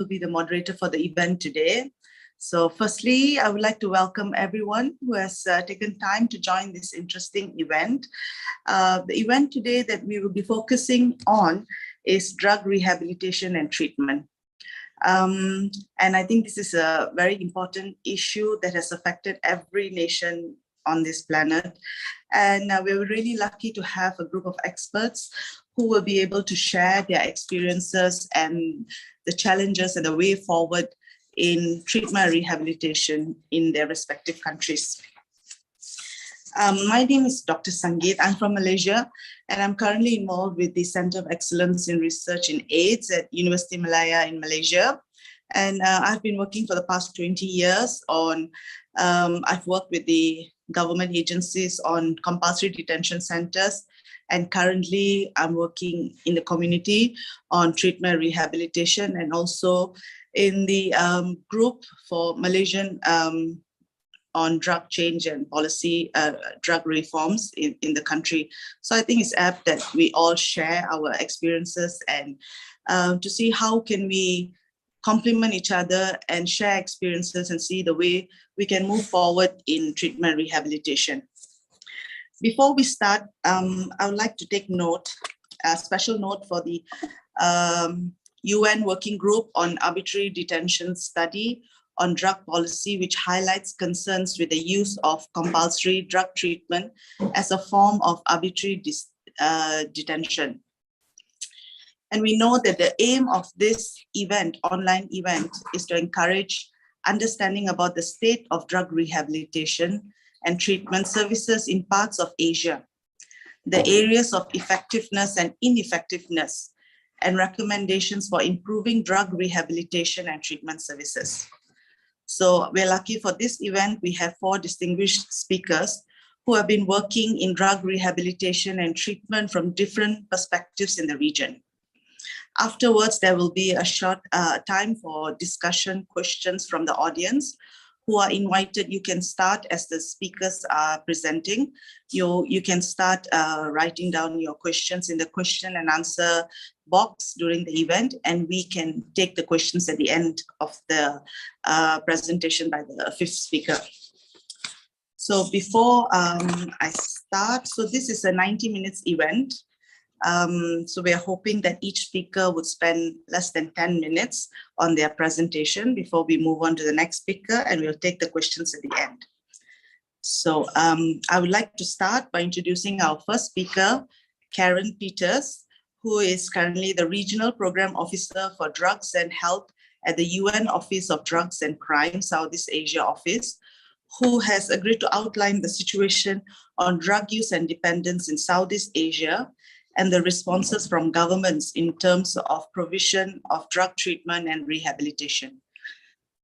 will be the moderator for the event today. So firstly, I would like to welcome everyone who has taken time to join this interesting event. The event today that we will be focusing on is drug rehabilitation and treatment. And I think this is a very important issue that has affected every nation on this planet. And we're really lucky to have a group of experts who will be able to share their experiences and the challenges and the way forward in treatment and rehabilitation in their respective countries. My name is Dr. Sangeet. I'm from Malaysia, and I'm currently involved with the Center of Excellence in Research in AIDS at University Malaya in Malaysia. And I've been working for the past 20 years on, I've worked with the government agencies on compulsory detention centers. And currently I'm working in the community on treatment and rehabilitation, and also in the group for Malaysian on drug change and policy, drug reforms in the country. So I think it's apt that we all share our experiences and to see how can we complement each other and share experiences and see the way we can move forward in treatment rehabilitation. Before we start, I would like to take note, a special note for the UN Working Group on Arbitrary Detention study on drug policy, which highlights concerns with the use of compulsory drug treatment as a form of arbitrary detention. And we know that the aim of this event, online event, is to encourage understanding about the state of drug rehabilitation and treatment services in parts of Asia, the areas of effectiveness and ineffectiveness, and recommendations for improving drug rehabilitation and treatment services. So we're lucky for this event. We have 4 distinguished speakers who have been working in drug rehabilitation and treatment from different perspectives in the region. Afterwards, there will be a short time for discussion questions from the audience who are invited. You can start as the speakers are presenting. You can start writing down your questions in the question and answer box during the event, and we can take the questions at the end of the presentation by the 5th speaker. So before I start, so this is a 90 minutes event. So we are hoping that each speaker would spend less than 10 minutes on their presentation before we move on to the next speaker, and we'll take the questions at the end. So I would like to start by introducing our first speaker, Karen Peters, who is currently the Regional Program Officer for Drugs and Health at the UN Office of Drugs and Crime, Southeast Asia Office, who has agreed to outline the situation on drug use and dependence in Southeast Asia and the responses from governments in terms of provision of drug treatment and rehabilitation.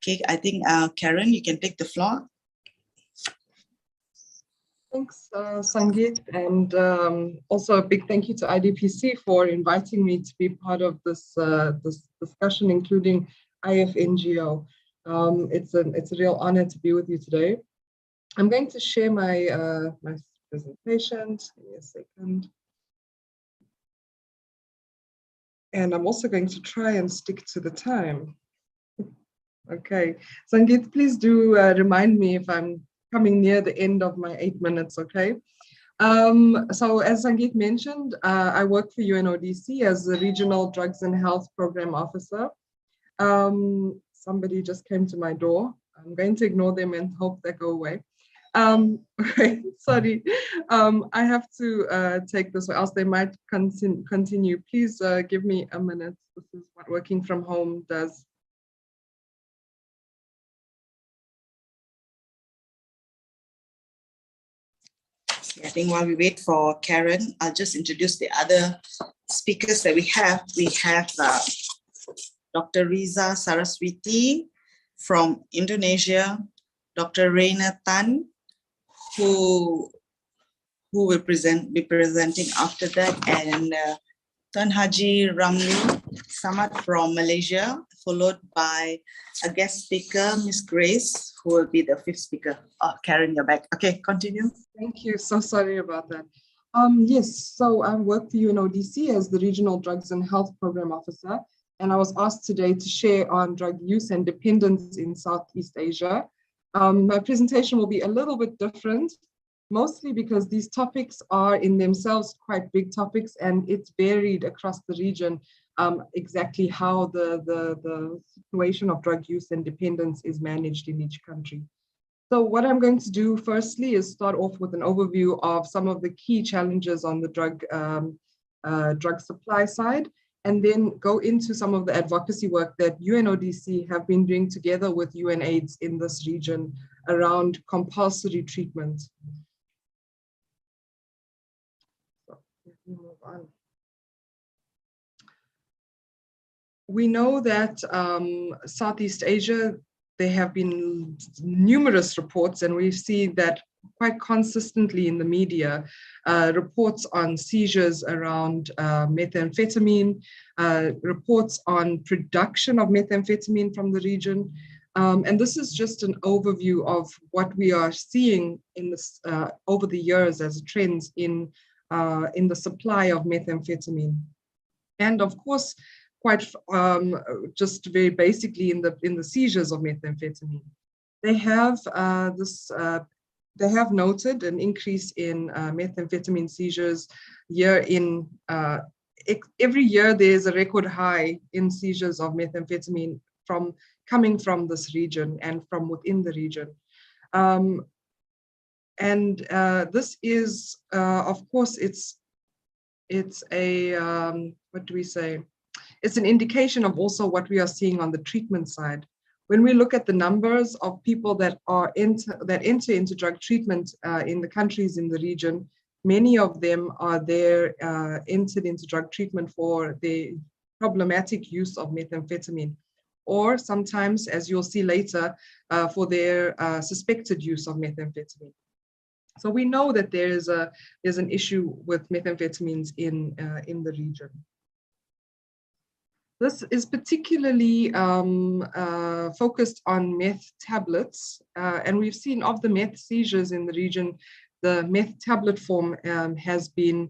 Okay, I think Karen, you can take the floor. Thanks, Sangeet, and also a big thank you to IDPC for inviting me to be part of this this discussion, including IFNGO. It's a real honor to be with you today. I'm going to share my my presentation. Give me a second. And I'm also going to try and stick to the time. Okay, Sangeet, please do remind me if I'm coming near the end of my 8 minutes, okay? So as Sangeet mentioned, I work for UNODC as the Regional Drugs and Health Program Officer. Somebody just came to my door. I'm going to ignore them and hope they go away. Okay, sorry, I have to take this, or else they might continue. Please give me a minute. This is what working from home does. I think while we wait for Karen, I'll just introduce the other speakers that we have. We have Dr. Riza Saraswiti from Indonesia, Dr. Reina Tan, who will be presenting after that, and Tan Haji Ramli Samad from Malaysia, followed by a guest speaker, Ms. Grace, who will be the 5th speaker. Oh, Karen, you're back. Okay, continue. Thank you. So sorry about that. Yes, so I work for UNODC as the Regional Drugs and Health Program Officer. and I was asked today to share on drug use and dependence in Southeast Asia. My presentation will be a little bit different, mostly because these topics are in themselves quite big topics, and it's varied across the region exactly how the situation of drug use and dependence is managed in each country. So what I'm going to do firstly is start off with an overview of some of the key challenges on the drug supply side, and then go into some of the advocacy work that UNODC have been doing together with UNAIDS in this region around compulsory treatment. So let me move on. We know that Southeast Asia, there have been numerous reports, and we've seen that quite consistently in the media, reports on seizures around methamphetamine, reports on production of methamphetamine from the region. And this is just an overview of what we are seeing in this, over the years as trends in the supply of methamphetamine. And of course, quite just very basically in the seizures of methamphetamine. They have they have noted an increase in methamphetamine seizures every year. There's a record high in seizures of methamphetamine coming from this region and from within the region. This is, of course, it's a, what do we say? It's an indication of also what we are seeing on the treatment side. When we look at the numbers of people that enter into drug treatment in the countries in the region, many of them are entered into drug treatment for the problematic use of methamphetamine, or sometimes, as you'll see later, for their suspected use of methamphetamine. So we know that there's an issue with methamphetamines in the region. This is particularly focused on meth tablets, and we've seen of the meth seizures in the region, the meth tablet form has been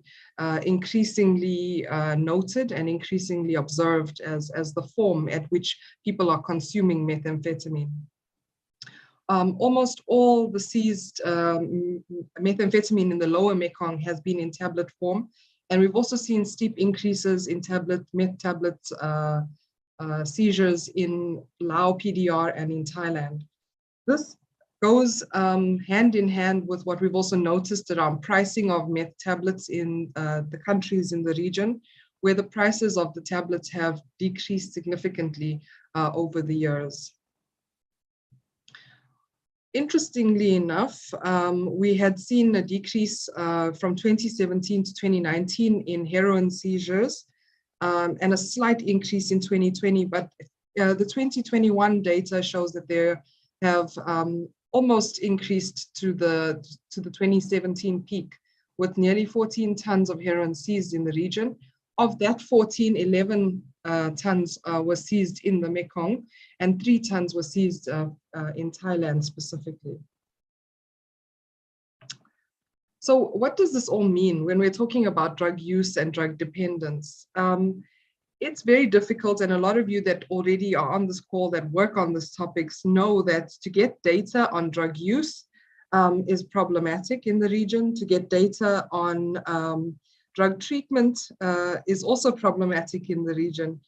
increasingly noted and increasingly observed as the form at which people are consuming methamphetamine. Almost all the seized methamphetamine in the lower Mekong has been in tablet form. And we've also seen steep increases in meth tablets seizures in Lao PDR and in Thailand. This goes hand in hand with what we've also noticed around pricing of meth tablets in the countries in the region, where the prices of the tablets have decreased significantly over the years. Interestingly enough, we had seen a decrease from 2017 to 2019 in heroin seizures and a slight increase in 2020, but the 2021 data shows that there have almost increased to the 2017 peak, with nearly 14 tons of heroin seized in the region. Of that 14, 11 tons were seized in the Mekong, and 3 tons were seized in Thailand specifically. So what does this all mean when we're talking about drug use and drug dependence? It's very difficult, and a lot of you that already are on this call that work on these topics know that to get data on drug use is problematic in the region. To get data on drug treatment is also problematic in the region,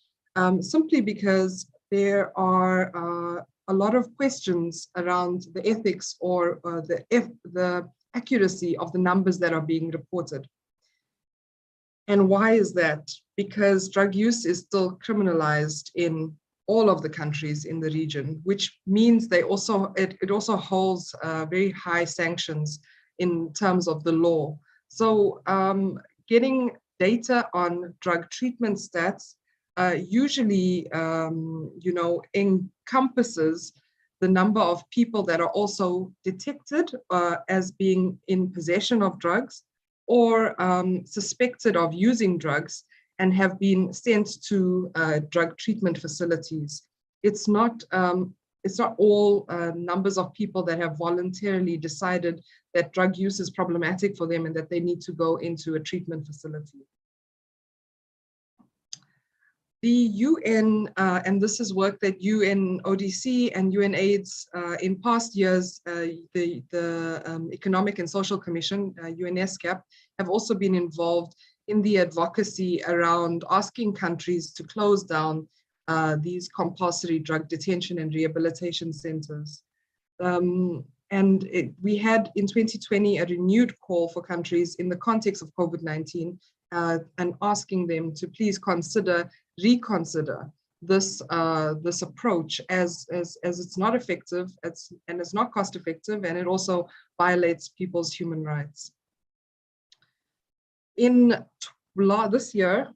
simply because there are a lot of questions around the ethics or the accuracy of the numbers that are being reported. And why is that? Because drug use is still criminalized in all of the countries in the region, which means it also holds very high sanctions in terms of the law. So getting data on drug treatment stats usually, encompasses the number of people that are also detected as being in possession of drugs or suspected of using drugs and have been sent to drug treatment facilities. It's not all numbers of people that have voluntarily decided that drug use is problematic for them and that they need to go into a treatment facility. The UN, and this is work that UNODC and UNAIDS in past years, the Economic and Social Commission, UNESCAP, have also been involved in the advocacy around asking countries to close down these compulsory drug detention and rehabilitation centers. We had in 2020 a renewed call for countries in the context of COVID-19 and asking them to please reconsider this approach as it's not effective, and it's not cost effective, and it also violates people's human rights. In this year,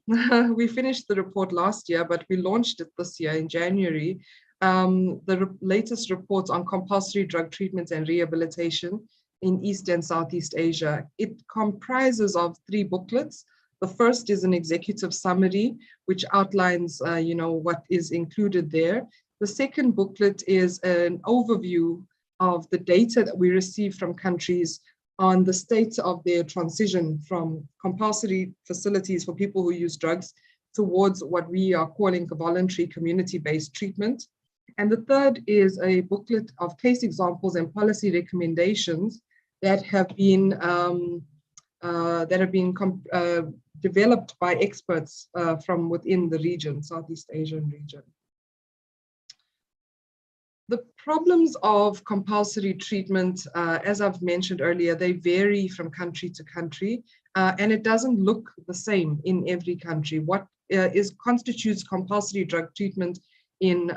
we finished the report last year, but we launched it this year in January. The latest reports on compulsory drug treatments and rehabilitation in East and Southeast Asia. It comprises of 3 booklets. The first is an executive summary, which outlines, what is included there. The second booklet is an overview of the data that we receive from countries on the state of their transition from compulsory facilities for people who use drugs towards what we are calling voluntary community-based treatment. And the third is a booklet of case examples and policy recommendations that have been developed by experts from within the region, Southeast Asian region. The problems of compulsory treatment, as I've mentioned earlier, they vary from country to country, and it doesn't look the same in every country. What constitutes compulsory drug treatment in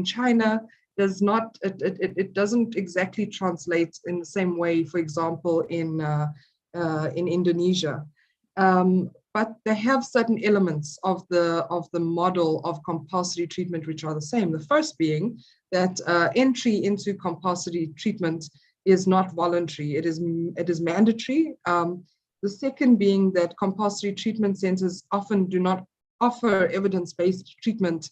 China it doesn't exactly translate in the same way, for example, in Indonesia. But they have certain elements of the model of compulsory treatment which are the same. The first being that entry into compulsory treatment is not voluntary; it is mandatory. The second being that compulsory treatment centers often do not offer evidence-based treatment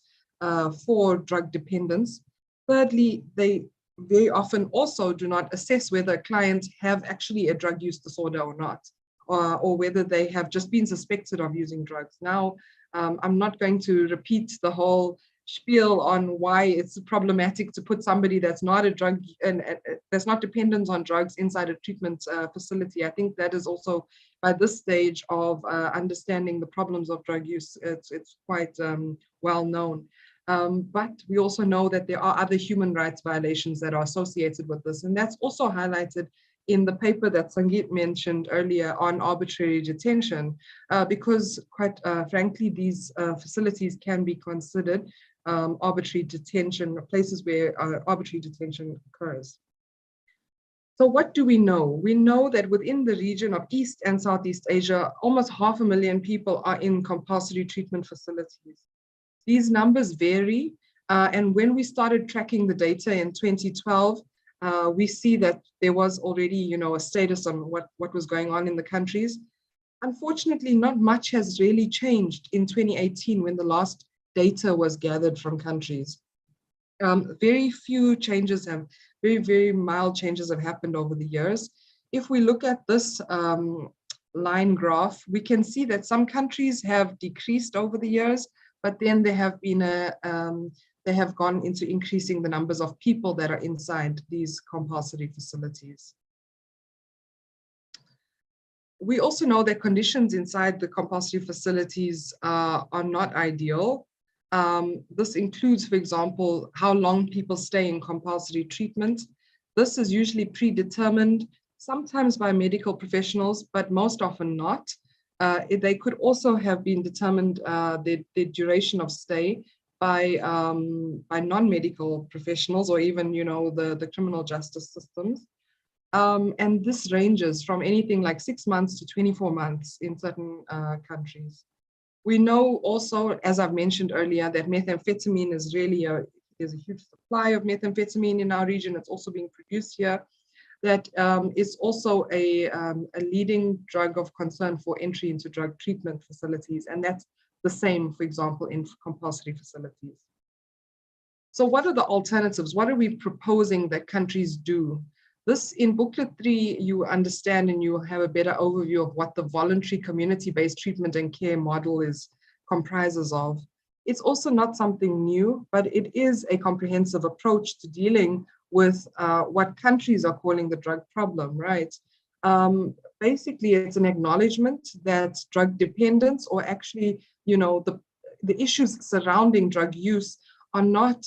for drug dependence. Thirdly, they very often also do not assess whether clients have actually a drug use disorder or not, or whether they have just been suspected of using drugs. Now, I'm not going to repeat the whole spiel on why it's problematic to put somebody that's not a drug and that's not dependent on drugs inside a treatment facility. I think that is also, by this stage of understanding the problems of drug use, it's quite well known. But we also know that there are other human rights violations that are associated with this, and that's also highlighted in the paper that Sangeet mentioned earlier on arbitrary detention, because quite frankly, these facilities can be considered arbitrary detention, places where arbitrary detention occurs. So what do we know? We know that within the region of East and Southeast Asia, almost 500,000 people are in compulsory treatment facilities. These numbers vary, and when we started tracking the data in 2012, we see that there was already, a status on what was going on in the countries. Unfortunately, not much has really changed in 2018 when the last data was gathered from countries. Very few changes have, very mild changes have happened over the years. If we look at this line graph, we can see that some countries have decreased over the years, but then there have been they have gone into increasing the numbers of people that are inside these compulsory facilities. We also know that conditions inside the compulsory facilities are not ideal. This includes, for example, how long people stay in compulsory treatment. This is usually predetermined, sometimes by medical professionals, but most often not. They could also have been determined, the duration of stay, by non-medical professionals, or even, the criminal justice systems. And this ranges from anything like 6 months to 24 months in certain countries. We know also, as I've mentioned earlier, that methamphetamine is really there's a huge supply of methamphetamine in our region. It's also being produced here. That is also a leading drug of concern for entry into drug treatment facilities. And that's the same, for example, in compulsory facilities. So what are the alternatives? What are we proposing that countries do? This, in booklet 3, you understand and you have a better overview of what the voluntary community-based treatment and care model comprises of. It's also not something new, but it is a comprehensive approach to dealing with what countries are calling the drug problem, right? Basically, it's an acknowledgement that drug dependence, or actually, the issues surrounding drug use are not,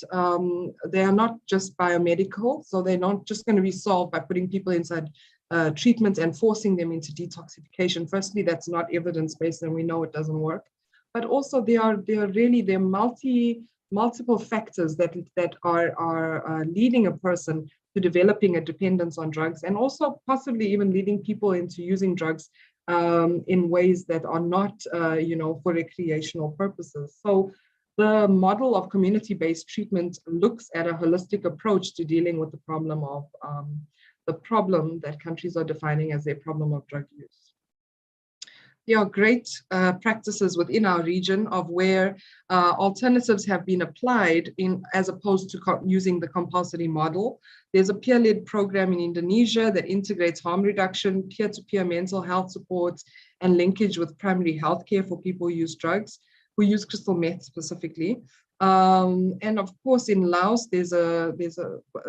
they are not just biomedical, so they're not just going to be solved by putting people inside treatment and forcing them into detoxification. Firstly, that's not evidence-based, and we know it doesn't work. But also, there are multiple factors that are leading a person to developing a dependence on drugs, and also possibly even leading people into using drugs in ways that are not, for recreational purposes. So the model of community-based treatment looks at a holistic approach to dealing with the problem that countries are defining as a problem of drug use. There are great practices within our region of where alternatives have been applied as opposed to using the compulsory model. There's a peer-led program in Indonesia that integrates harm reduction, peer-to-peer mental health support, and linkage with primary healthcare for people who use crystal meth specifically. And of course, in Laos, there's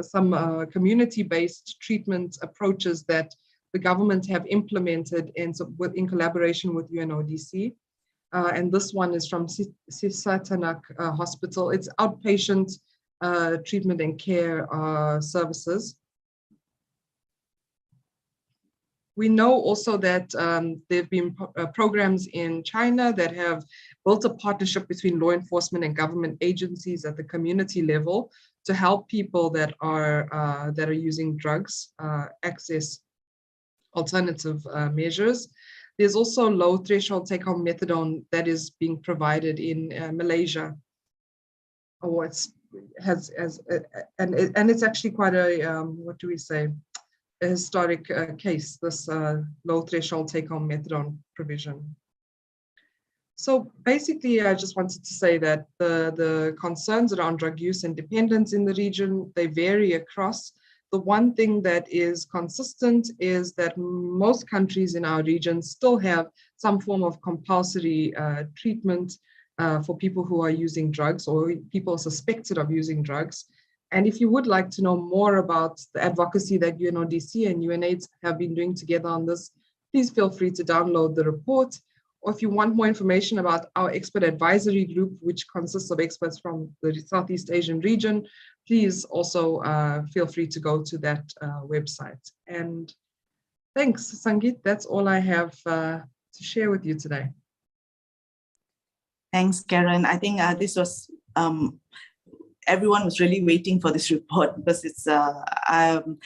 some community-based treatment approaches that the government have implemented in collaboration with UNODC. And this one is from Sisatanak Hospital. It's outpatient treatment and care services. We know also that there have been programs in China that have built a partnership between law enforcement and government agencies at the community level to help people that are using drugs access alternative measures. There's also low threshold take-home methadone that is being provided in Malaysia. Oh, it's actually quite a what do we say? A historic case, this low threshold take-home methadone provision. So basically, I just wanted to say that the concerns around drug use and dependence in the region, they vary across. The one thing that is consistent is that most countries in our region still have some form of compulsory treatment for people who are using drugs or people suspected of using drugs. And if you would like to know more about the advocacy that UNODC and UNAIDS have been doing together on this, please feel free to download the report. Or if you want more information about our expert advisory group, which consists of experts from the Southeast Asian region, please also feel free to go to that website. And thanks, Sangeet. That's all I have to share with you today. Thanks, Karen. I think this was, everyone was really waiting for this report because it's, and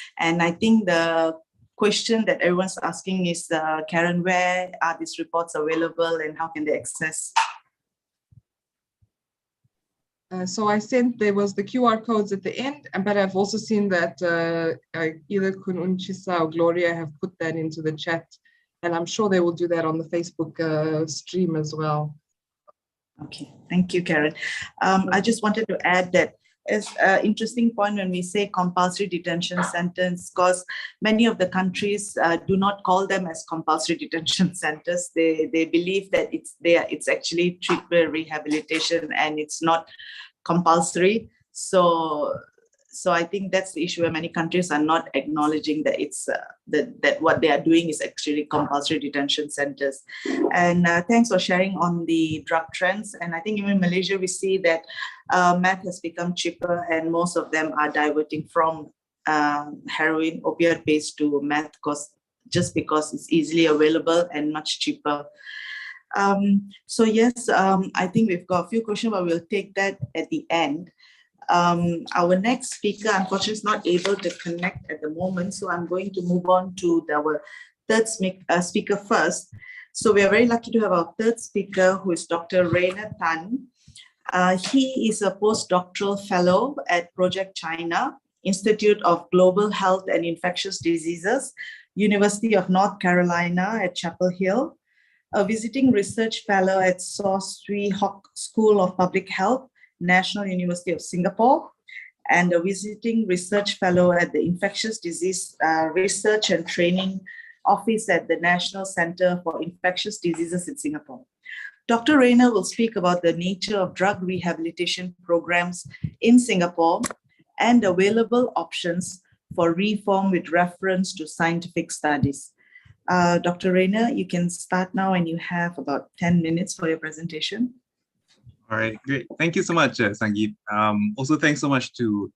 I think the question that everyone's asking is, Karen, where are these reports available and how can they access? So I sent, there was the QR codes at the end, but I've also seen that either Kun Unchisa or Gloria have put that into the chat, and I'm sure they will do that on the Facebook stream as well. Okay, thank you, Karen. I just wanted to add that it's an interesting point when we say compulsory detention centers, because many of the countries do not call them as compulsory detention centers. They believe that it's actually treatment rehabilitation and it's not compulsory. So I think that's the issue where many countries are not acknowledging that it's that what they are doing is actually compulsory detention centers. And thanks for sharing on the drug trends. And I think even in Malaysia, we see that meth has become cheaper and most of them are diverting from heroin, opiate-based to meth, just because it's easily available and much cheaper. So yes, I think we've got a few questions, but we'll take that at the end. Our next speaker, unfortunately, is not able to connect at the moment, so I'm going to move on to our third speaker first. So we are very lucky to have our third speaker, who is Dr. Rainer Tan. He is a postdoctoral fellow at Project China, Institute of Global Health and Infectious Diseases, University of North Carolina at Chapel Hill, a visiting research fellow at Saw Swee Hock School of Public Health, National University of Singapore, and a visiting research fellow at the Infectious Disease Research and Training Office at the National Center for Infectious Diseases in Singapore. Dr. Rayner will speak about the nature of drug rehabilitation programs in Singapore and available options for reform with reference to scientific studies. Dr. Rayner, you can start now and you have about 10 minutes for your presentation. All right, great. Thank you so much, Sangeet. Also, thanks so much to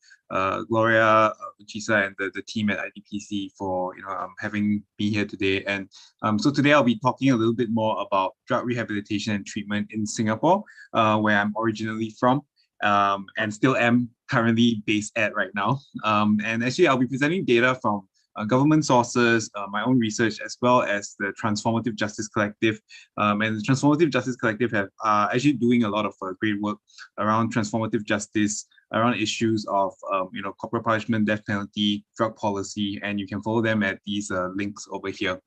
Gloria, Uchisa, and the team at IDPC for having me here today. And so today I'll be talking a little bit more about drug rehabilitation and treatment in Singapore, where I'm originally from, and still am currently based at right now. And actually, I'll be presenting data from government sources, my own research, as well as the Transformative Justice Collective. And the Transformative Justice Collective have actually doing a lot of great work around transformative justice, around issues of corporal punishment, death penalty, drug policy, and you can follow them at these links over here.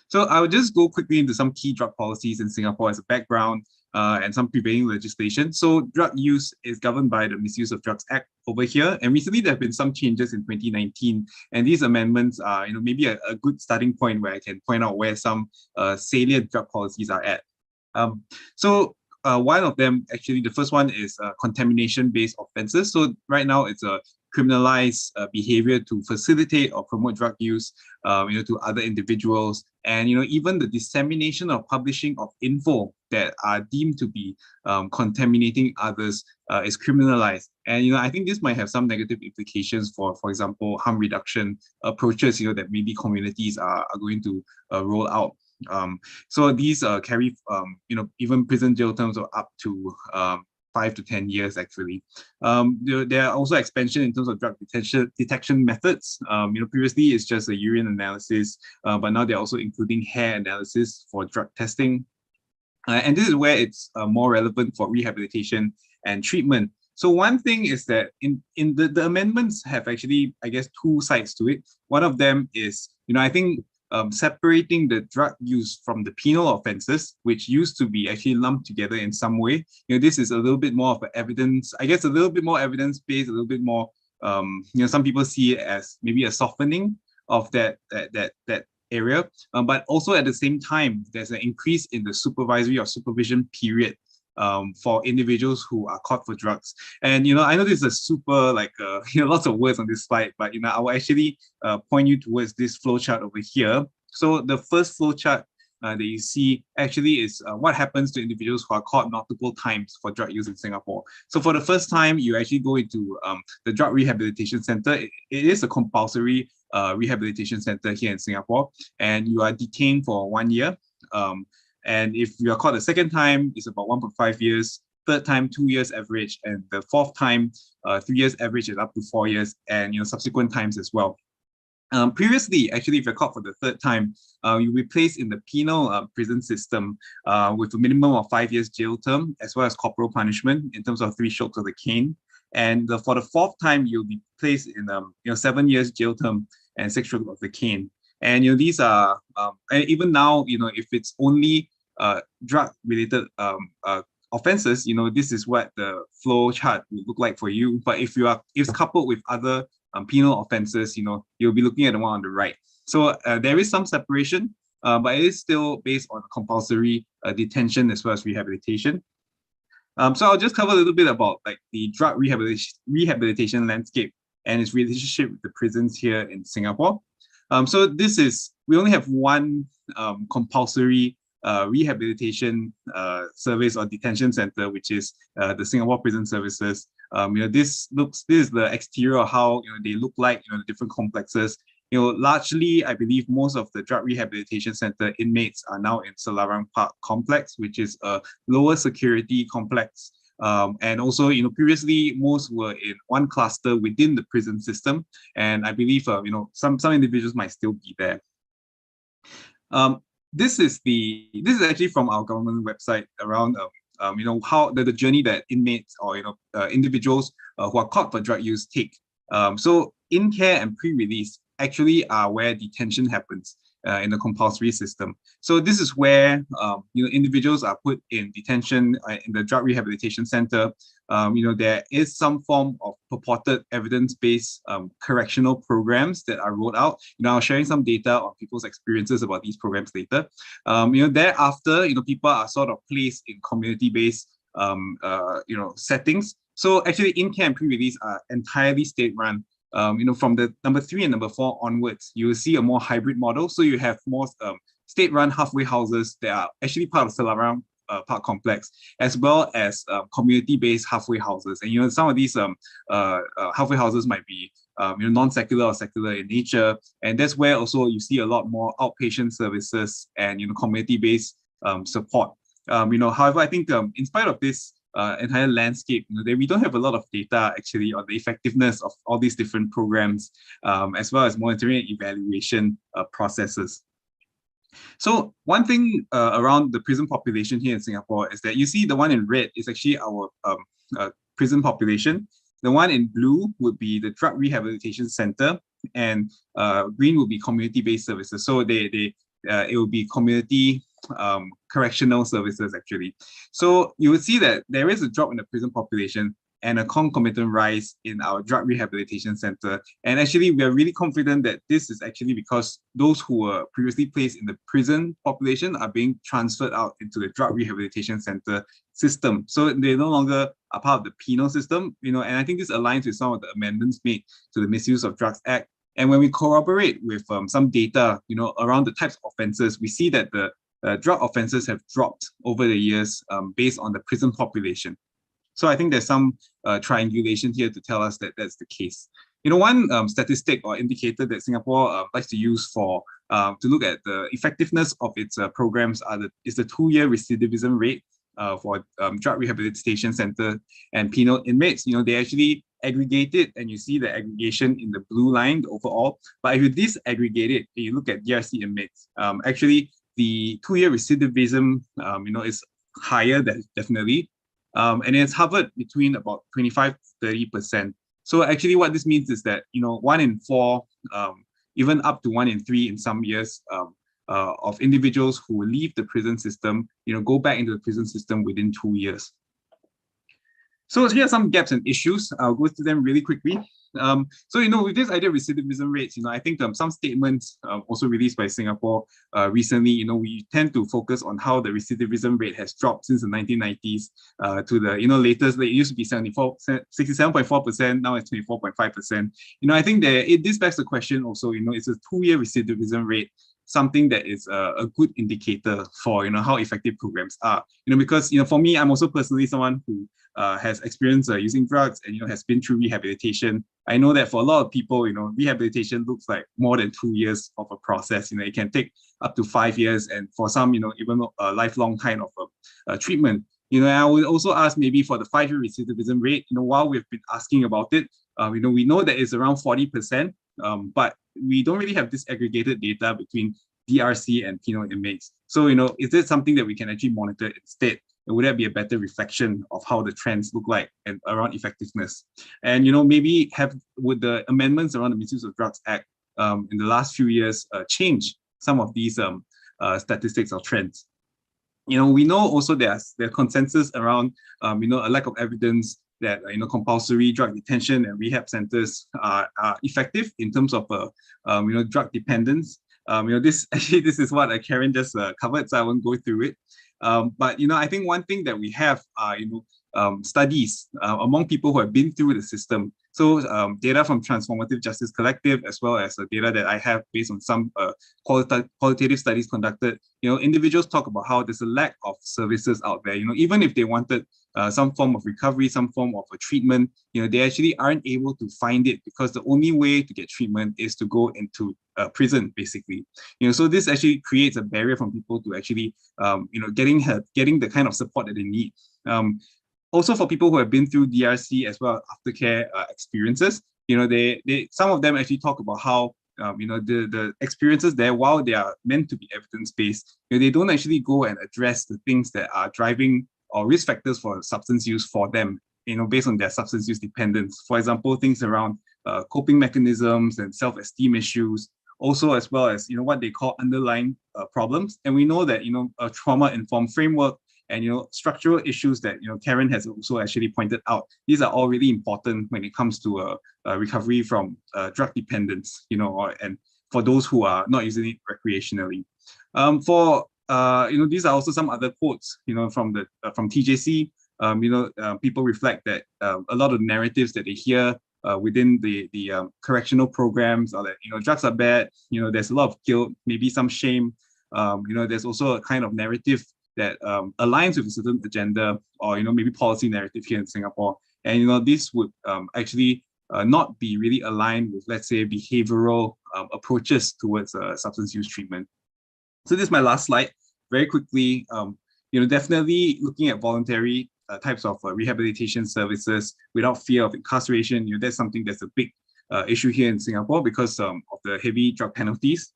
So I'll just go quickly into some key drug policies in Singapore as a background and some prevailing legislation. So drug use is governed by the Misuse of Drugs Act over here. And recently there have been some changes in 2019. And these amendments are maybe a good starting point where I can point out where some salient drug policies are at. One of them, actually, the first one is contamination-based offenses. So right now it's a criminalize behavior to facilitate or promote drug use, to other individuals, and even the dissemination or publishing of info that are deemed to be contaminating others is criminalized. And I think this might have some negative implications for example, harm reduction approaches, that maybe communities are going to roll out. So these carry, even prison jail terms of up to 5 to 10 years, actually. There are also expansion in terms of drug detection methods. Previously it's just a urine analysis, but now they're also including hair analysis for drug testing. And this is where it's more relevant for rehabilitation and treatment. So one thing is that in the amendments have actually, I guess, two sides to it. One of them is, I think, separating the drug use from the penal offenses, which used to be actually lumped together in some way. This is a little bit more of an evidence, I guess, a little bit more evidence-based, a little bit more, some people see it as maybe a softening of that area, but also at the same time, there's an increase in the supervisory or supervision period for individuals who are caught for drugs. And I know this is a super lots of words on this slide, but I will actually point you towards this flowchart over here. So the first flowchart that you see actually is what happens to individuals who are caught multiple times for drug use in Singapore. So for the first time, you actually go into the Drug Rehabilitation Center. It is a compulsory rehabilitation center here in Singapore, and you are detained for 1 year. And if you are caught the second time, it's about 1.5 years, third time, 2 years average, and the fourth time, 3 years average is up to 4 years, and subsequent times as well. Previously, actually, if you're caught for the third time, you'll be placed in the penal prison system with a minimum of 5 years jail term, as well as corporal punishment in terms of 3 strokes of the cane. And for the fourth time, you'll be placed in 7 years jail term and 6 strokes of the cane. And these are even now, if it's only drug-related offenses, this is what the flow chart will look like for you. But if it's coupled with other penal offenses, you'll be looking at the one on the right. So there is some separation, but it is still based on compulsory detention as well as rehabilitation. So I'll just cover a little bit about the drug rehabilitation landscape and its relationship with the prisons here in Singapore. So we only have one compulsory rehabilitation service or detention center, which is the Singapore Prison Services. This is the exterior of how they look like, the different complexes. Largely, I believe most of the drug rehabilitation center inmates are now in Selarang Park complex, which is a lower security complex. And also, previously most were in one cluster within the prison system, and I believe some individuals might still be there. This is actually from our government website around how the journey that inmates or individuals who are caught for drug use take. So in care and pre-release actually are where detention happens. in the compulsory system. So this is where individuals are put in detention in the drug rehabilitation center. There is some form of purported evidence-based correctional programs that are rolled out. I'll sharing some data on people's experiences about these programs later. Thereafter, people are sort of placed in community-based settings. So actually, in-care and pre-release are entirely state-run. From the number 3 and number 4 onwards, you will see a more hybrid model. So you have more state-run halfway houses that are actually part of Selarang Park Complex, as well as community-based halfway houses. And some of these halfway houses might be non-secular or secular in nature, and that's where also you see a lot more outpatient services and community-based support. However, I think in spite of this entire landscape, we don't have a lot of data actually on the effectiveness of all these different programs, as well as monitoring and evaluation processes. So one thing around the prison population here in Singapore is that you see the one in red is actually our prison population. The one in blue would be the drug rehabilitation center, and green would be community-based services. So it will be community correctional services actually. So you would see that there is a drop in the prison population and a concomitant rise in our drug rehabilitation center. And actually, we are really confident that this is actually because those who were previously placed in the prison population are being transferred out into the drug rehabilitation center system. So they no longer are part of the penal system, and I think this aligns with some of the amendments made to the Misuse of Drugs Act. And when we corroborate with some data, around the types of offenses, we see that the drug offenses have dropped over the years based on the prison population. So I think there's some triangulation here to tell us that that's the case. One statistic or indicator that Singapore likes to use to look at the effectiveness of its programs is the 2-year recidivism rate for drug rehabilitation center and penal inmates. They actually aggregate it, and you see the aggregation in the blue line overall. But if you disaggregate it, and you look at DRC inmates, actually the 2-year recidivism, is higher than definitely. And it's hovered between about 25 to 30%. So actually what this means is that, 1 in 4, even up to 1 in 3 in some years of individuals who leave the prison system, go back into the prison system within 2 years. So here are some gaps and issues. I'll go through them really quickly. So, with this idea of recidivism rates, I think some statements also released by Singapore recently, we tend to focus on how the recidivism rate has dropped since the 1990s to the, latest, it used to be 67.4%, now it's 24.5%. I think that this begs the question also, it's a 2-year recidivism rate, something that is a good indicator for, how effective programs are. Because, for me, I'm also personally someone who has experience using drugs and, has been through rehabilitation. I know that for a lot of people, rehabilitation looks like more than 2 years of a process. It can take up to 5 years, and for some, even a lifelong kind of treatment. I would also ask maybe for the 5-year recidivism rate, while we've been asking about it, we know that it's around 40%, but we don't really have disaggregated data between DRC and penal inmates. So, is this something that we can actually monitor instead? And would that be a better reflection of how the trends look like and around effectiveness? And, maybe would the amendments around the Misuse of Drugs Act in the last few years change some of these statistics or trends? We know also there's consensus around, a lack of evidence that, compulsory drug detention and rehab centers are effective in terms of, drug dependence. This is what Karen just covered, so I won't go through it. But I think one thing that we have are studies among people who have been through the system. So data from Transformative Justice Collective, as well as data that I have based on some qualitative studies conducted. Individuals talk about how there's a lack of services out there. Even if they wanted some form of recovery, some form of a treatment, they actually aren't able to find it because the only way to get treatment is to go into prison, basically. So this actually creates a barrier from people to actually, getting the kind of support that they need. Also, for people who have been through DRC as well as aftercare experiences, some of them actually talk about how the experiences there, while they are meant to be evidence-based, they don't actually go and address the things that are driving or risk factors for substance use for them, based on their substance use dependence. For example, things around coping mechanisms and self-esteem issues, also as well as what they call underlying problems. And we know that a trauma-informed framework and structural issues that Karen has also actually pointed out. These are all really important when it comes to recovery from drug dependence. And for those who are not using it recreationally. These are also some other quotes from TJC. People reflect that a lot of narratives that they hear within the correctional programs are that drugs are bad. There's a lot of guilt, maybe some shame. There's also a kind of narrative that aligns with a certain agenda or maybe policy narrative here in Singapore. And this would actually not be really aligned with, let's say, behavioral approaches towards substance use treatment. So this is my last slide. Very quickly, definitely looking at voluntary types of rehabilitation services without fear of incarceration. That's something that's a big issue here in Singapore because of the heavy drug penalties.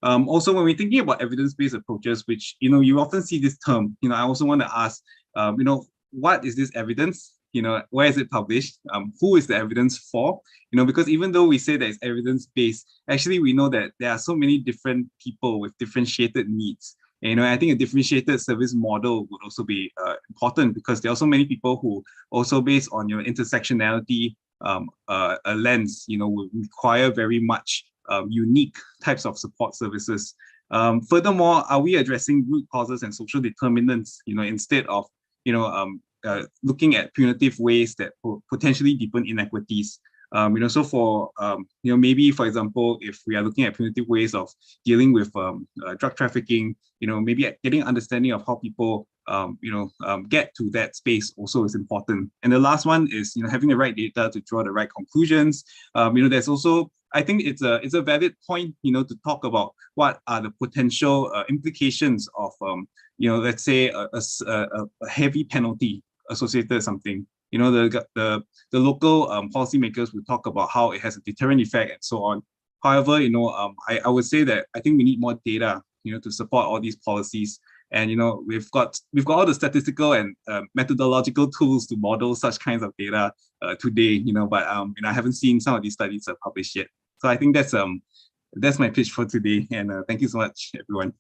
Also, when we're thinking about evidence-based approaches, which you often see this term, I also want to ask, what is this evidence? Where is it published? Who is the evidence for? Because even though we say that it's evidence-based, actually we know that there are so many different people with differentiated needs. And, I think a differentiated service model would also be important because there are so many people who also, based on intersectionality a lens, will require very much unique types of support services. Furthermore, are we addressing root causes and social determinants, instead of looking at punitive ways that potentially deepen inequities? So for maybe, for example, if we are looking at punitive ways of dealing with drug trafficking, maybe getting understanding of how people get to that space also is important. And the last one is having the right data to draw the right conclusions. There's also, I think it's a valid point to talk about what are the potential implications of let's say a heavy penalty associated with something. The local policymakers will talk about how it has a deterrent effect and so on. However, I would say that I think we need more data, to support all these policies. And we've got all the statistical and methodological tools to model such kinds of data today. But I haven't seen some of these studies are published yet. So I think that's my pitch for today. And thank you so much, everyone.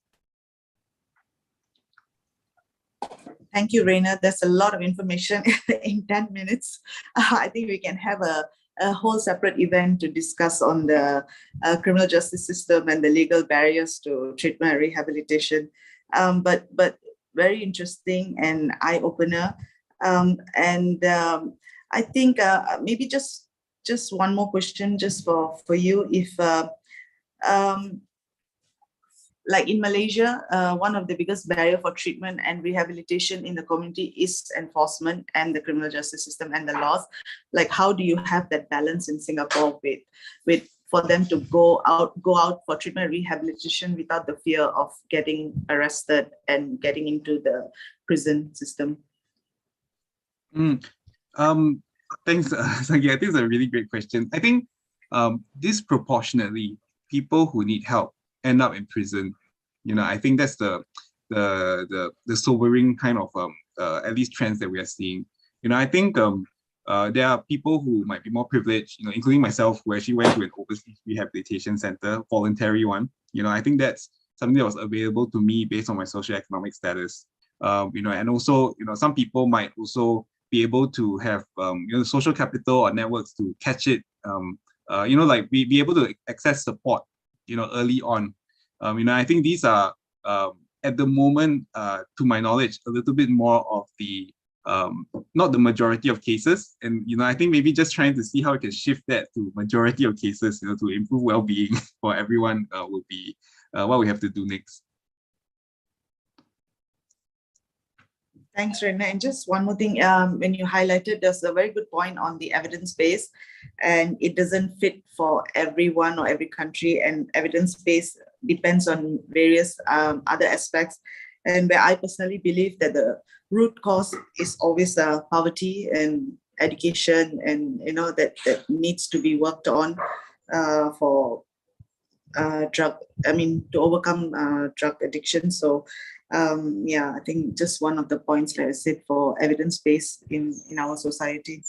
Thank you, Rainer. There's a lot of information in 10 minutes. I think we can have a whole separate event to discuss on the criminal justice system and the legal barriers to treatment and rehabilitation. But very interesting and eye-opener. I think maybe just one more question just for you. If like in Malaysia, one of the biggest barrier for treatment and rehabilitation in the community is enforcement and the criminal justice system and the laws. Like, how do you have that balance in Singapore with for them to go out for treatment and rehabilitation without the fear of getting arrested and getting into the prison system? Thanks, Sangi. I think it's a really great question. I think disproportionately, people who need help end up in prison. I think that's the sobering kind of at least trends that we are seeing. I think there are people who might be more privileged, including myself, who actually went to an overseas rehabilitation center, voluntary one. I think that's something that was available to me based on my socioeconomic status. And also, some people might also be able to have social capital or networks to catch it. Like be able to access support early on. I think these are at the moment, to my knowledge, a little bit more of the not the majority of cases. And I think maybe just trying to see how we can shift that to majority of cases, to improve well-being for everyone would be what we have to do next. Thanks, Rena. And just one more thing, when you highlighted, there's a very good point on the evidence base, and it doesn't fit for everyone or every country, and evidence base depends on various other aspects. And where I personally believe that the root cause is always poverty and education, and that needs to be worked on for to overcome drug addiction. So I think just one of the points, like I said, for evidence-based in our society.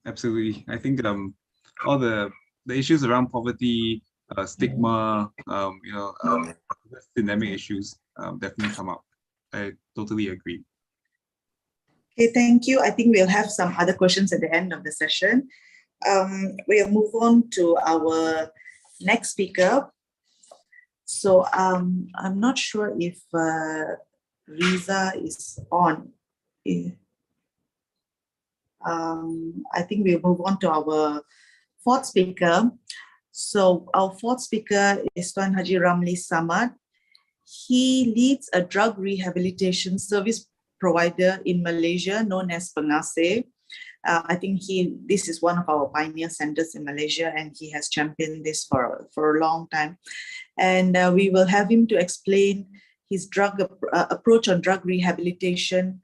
Absolutely. I think all the the issues around poverty, stigma, systemic issues definitely come up. I totally agree. Okay, thank you. I think we'll have some other questions at the end of the session. We'll move on to our next speaker. So I'm not sure if Riza is on. I think we'll move on to our fourth speaker. So our fourth speaker is Tuan Haji Ramli Samad. He leads a drug rehabilitation service provider in Malaysia known as Pengasih. I think this is one of our pioneer centers in Malaysia, and he has championed this for a long time. And we will have him to explain his approach on drug rehabilitation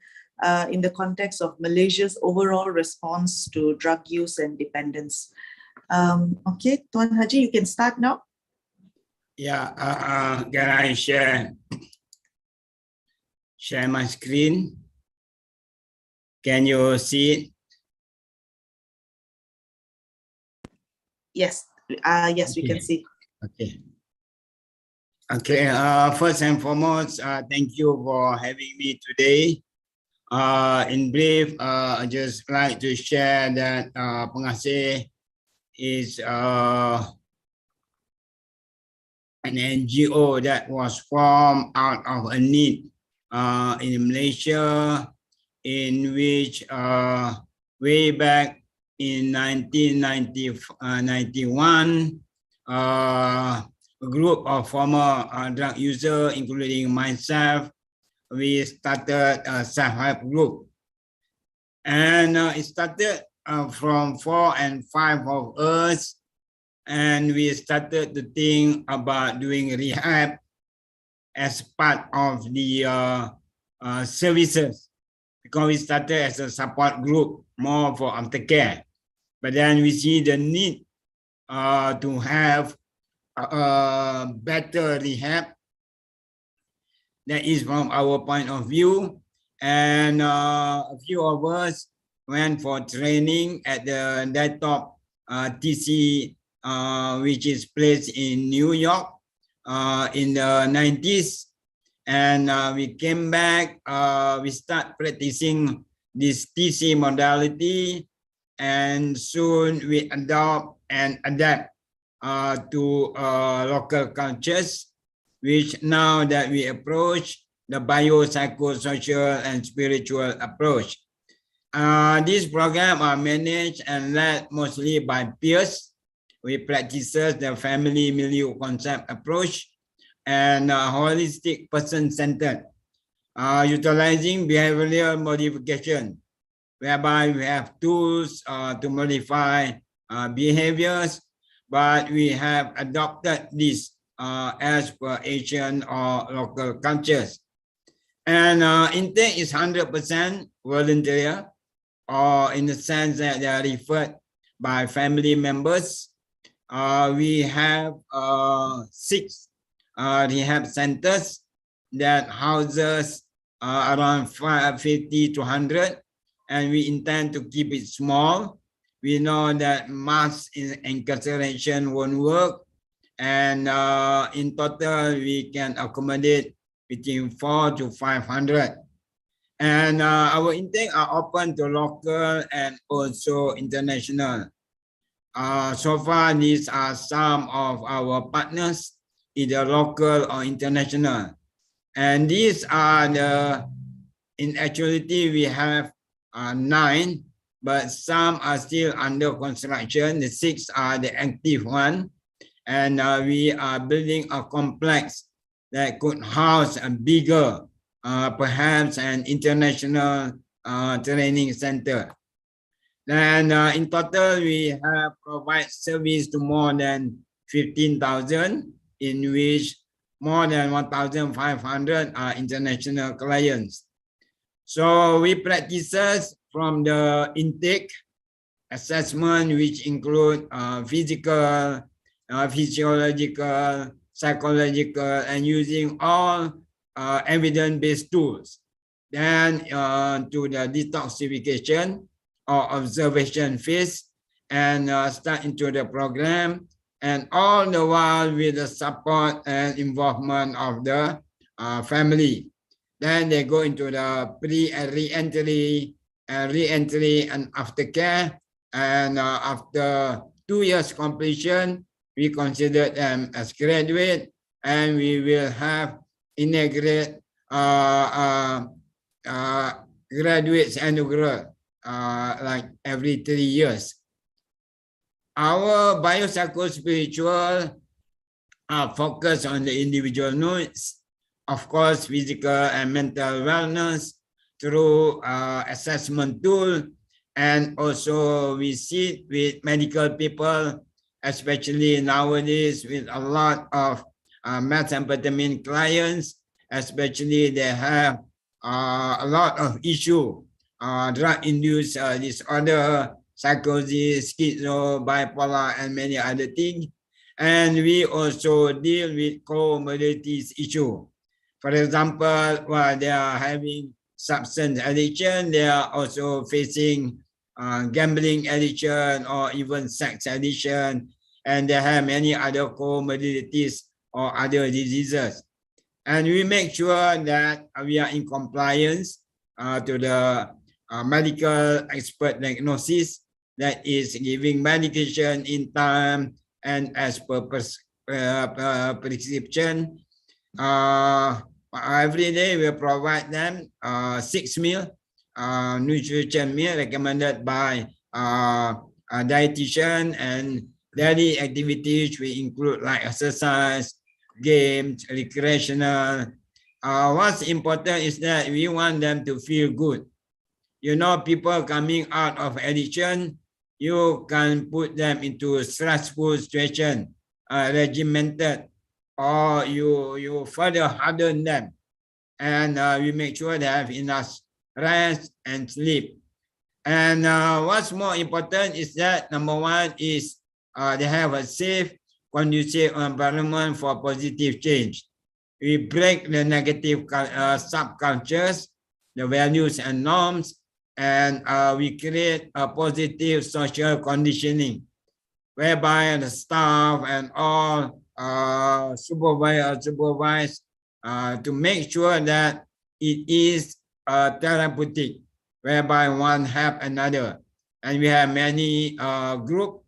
in the context of Malaysia's overall response to drug use and dependence. Okay, Tuan Haji, you can start now. Yeah, can I share my screen? Can you see it? Yes, yes, we can see. Okay. Okay, first and foremost, thank you for having me today. In brief, I just like to share that Pengasih is an NGO that was formed out of a need in Malaysia, in which way back in 1991, a group of former drug users, including myself, we started a self-help group. And it started from 4 and 5 of us, and we started to think about doing rehab as part of the services, because we started as a support group, more for aftercare. But then we see the need to have better rehab. That is from our point of view. And a few of us went for training at the DETOP TC, which is placed in New York in the 90s. And we came back, we start practicing this TC modality, and soon we adopt and adapt to local cultures, which now that we approach the biopsychosocial and spiritual approach. These programs are managed and led mostly by peers. We practice the family milieu concept approach and holistic person-centered, utilizing behavioral modification, whereby we have tools to modify behaviors, but we have adopted this as per Asian or local cultures. And intake is 100% voluntary, or in the sense that they are referred by family members. We have 6 rehab centers that houses around 50 to 100, and we intend to keep it small. We know that mass incarceration won't work, and in total we can accommodate between 400 to 500. And our intake are open to local and also international. So far, these are some of our partners, either local or international. And these are in actuality, we have 9, but some are still under construction. The 6 are the active one. And we are building a complex that could house a bigger, perhaps an international training center. And in total, we have provided service to more than 15,000, in which more than 1,500 are international clients. So we practice from the intake assessment, which include physical, physiological, psychological, and using all evidence-based tools. Then to the detoxification or observation phase, and start into the program, and all the while with the support and involvement of the family. Then they go into the pre and re-entry and aftercare, and after 2 years completion, we consider them as graduate, and we will have integrate graduates annual like every 3 years. Our Biocycle spiritual focus on the individual needs, of course, physical and mental wellness through assessment tool, and also we sit with medical people, especially nowadays with a lot of methamphetamine clients, especially they have a lot of issue, drug-induced disorder, psychosis, schizo, bipolar, and many other things. And we also deal with comorbidities issue. For example, while they are having substance addiction, they are also facing gambling addiction or even sex addiction, and they have many other comorbidities or other diseases. And we make sure that we are in compliance to the medical expert diagnosis, that is giving medication in time and as per prescription. Every day we provide them 6 meal nutrition meal recommended by a dietitian, and daily activities we include like exercise, games, recreational. What's important is that we want them to feel good. You know, people coming out of addiction, you can put them into a stressful situation, regimented, or you further harden them. And we make sure they have enough rest and sleep. And what's more important is that number one is they have a safe, conducive environment for positive change. We break the negative subcultures, the values and norms, and we create a positive social conditioning, whereby the staff and all supervise to make sure that it is therapeutic, whereby one help another. And we have many group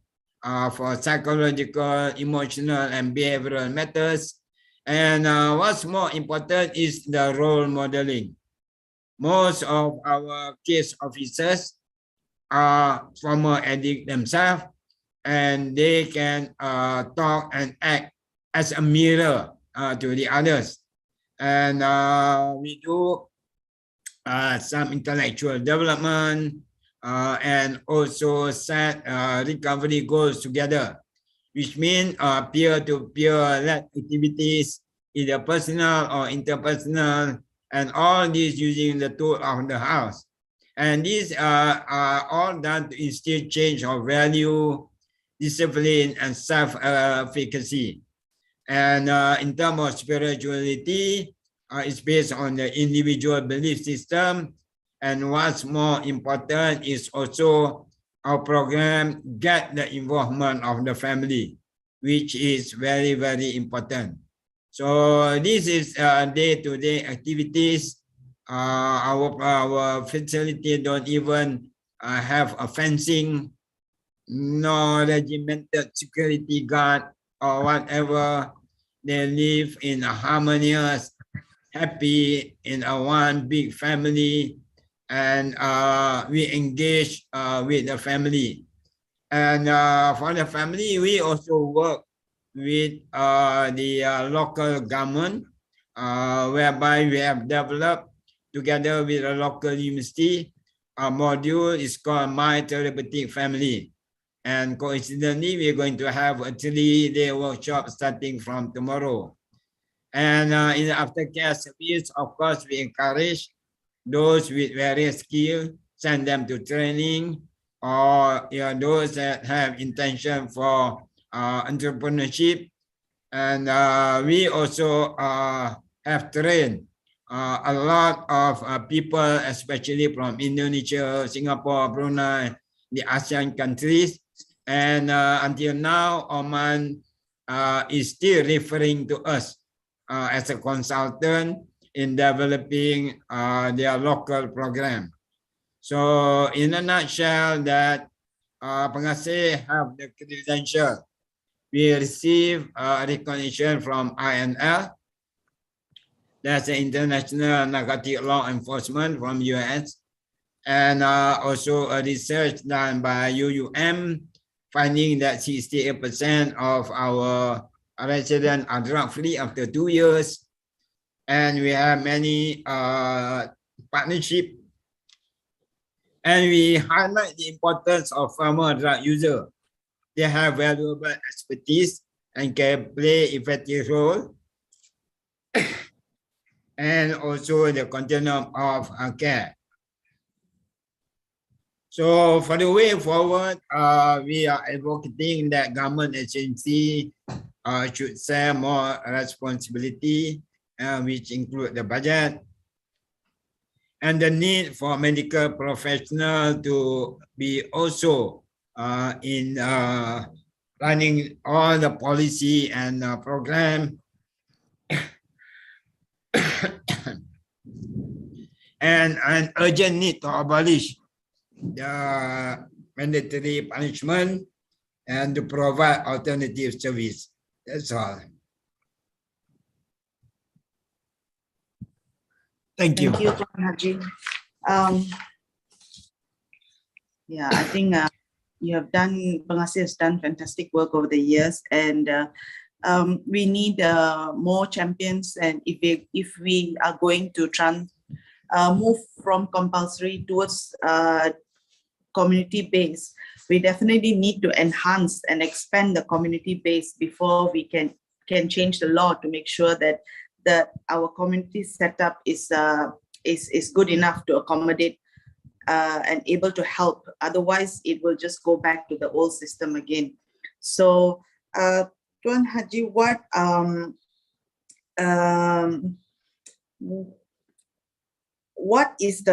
for psychological, emotional, and behavioral methods. And what's more important is the role modeling. Most of our case officers are former addicts themselves, and they can talk and act as a mirror to the others. And we do some intellectual development and also set recovery goals together, which means peer-to-peer activities, either personal or interpersonal, and all these using the tool of the house. And these are all done to instill change of value, discipline, and self-efficacy. And in terms of spirituality, it's based on the individual belief system. And what's more important is also our program get the involvement of the family, which is very, very important. So this is day-to-day activities. Our facility don't even have a fencing, no regimented security guard or whatever. They live in a harmonious, happy in a one big family, and we engage with the family. And for the family, we also work with the local government, whereby we have developed together with a local university a module is called My Therapeutic Family. And coincidentally, we're going to have a 3-day workshop starting from tomorrow. And in the aftercare service, of course, we encourage those with various skills, send them to training, or those that have intention for entrepreneurship. And we also have trained a lot of people, especially from Indonesia, Singapore, Brunei, the ASEAN countries. And until now, Oman is still referring to us as a consultant in developing their local program. So in a nutshell, that pengasih have the credential. We receive recognition from INL. That's the International Narcotic Law Enforcement from US. And also a research done by UUM, finding that 68% of our residents are drug-free after 2 years. And we have many partnership. And we highlight the importance of former drug users. They have valuable expertise and can play effective role. And also the continuum of care. So for the way forward, we are advocating that government agency should share more responsibility, which include the budget and the need for medical professionals to be also in running all the policy and program. And an urgent need to abolish the mandatory punishment and to provide alternative service. That's all. Thank you. Thank you, Tuan Haji. Yeah, I think you have done, Pengasih has done fantastic work over the years, and we need more champions. And if we are going to move from compulsory towards community base, we definitely need to enhance and expand the community base before we can change the law to make sure that our community setup is good enough to accommodate and able to help. Otherwise, it will just go back to the old system again. So, Tuan Haji, what is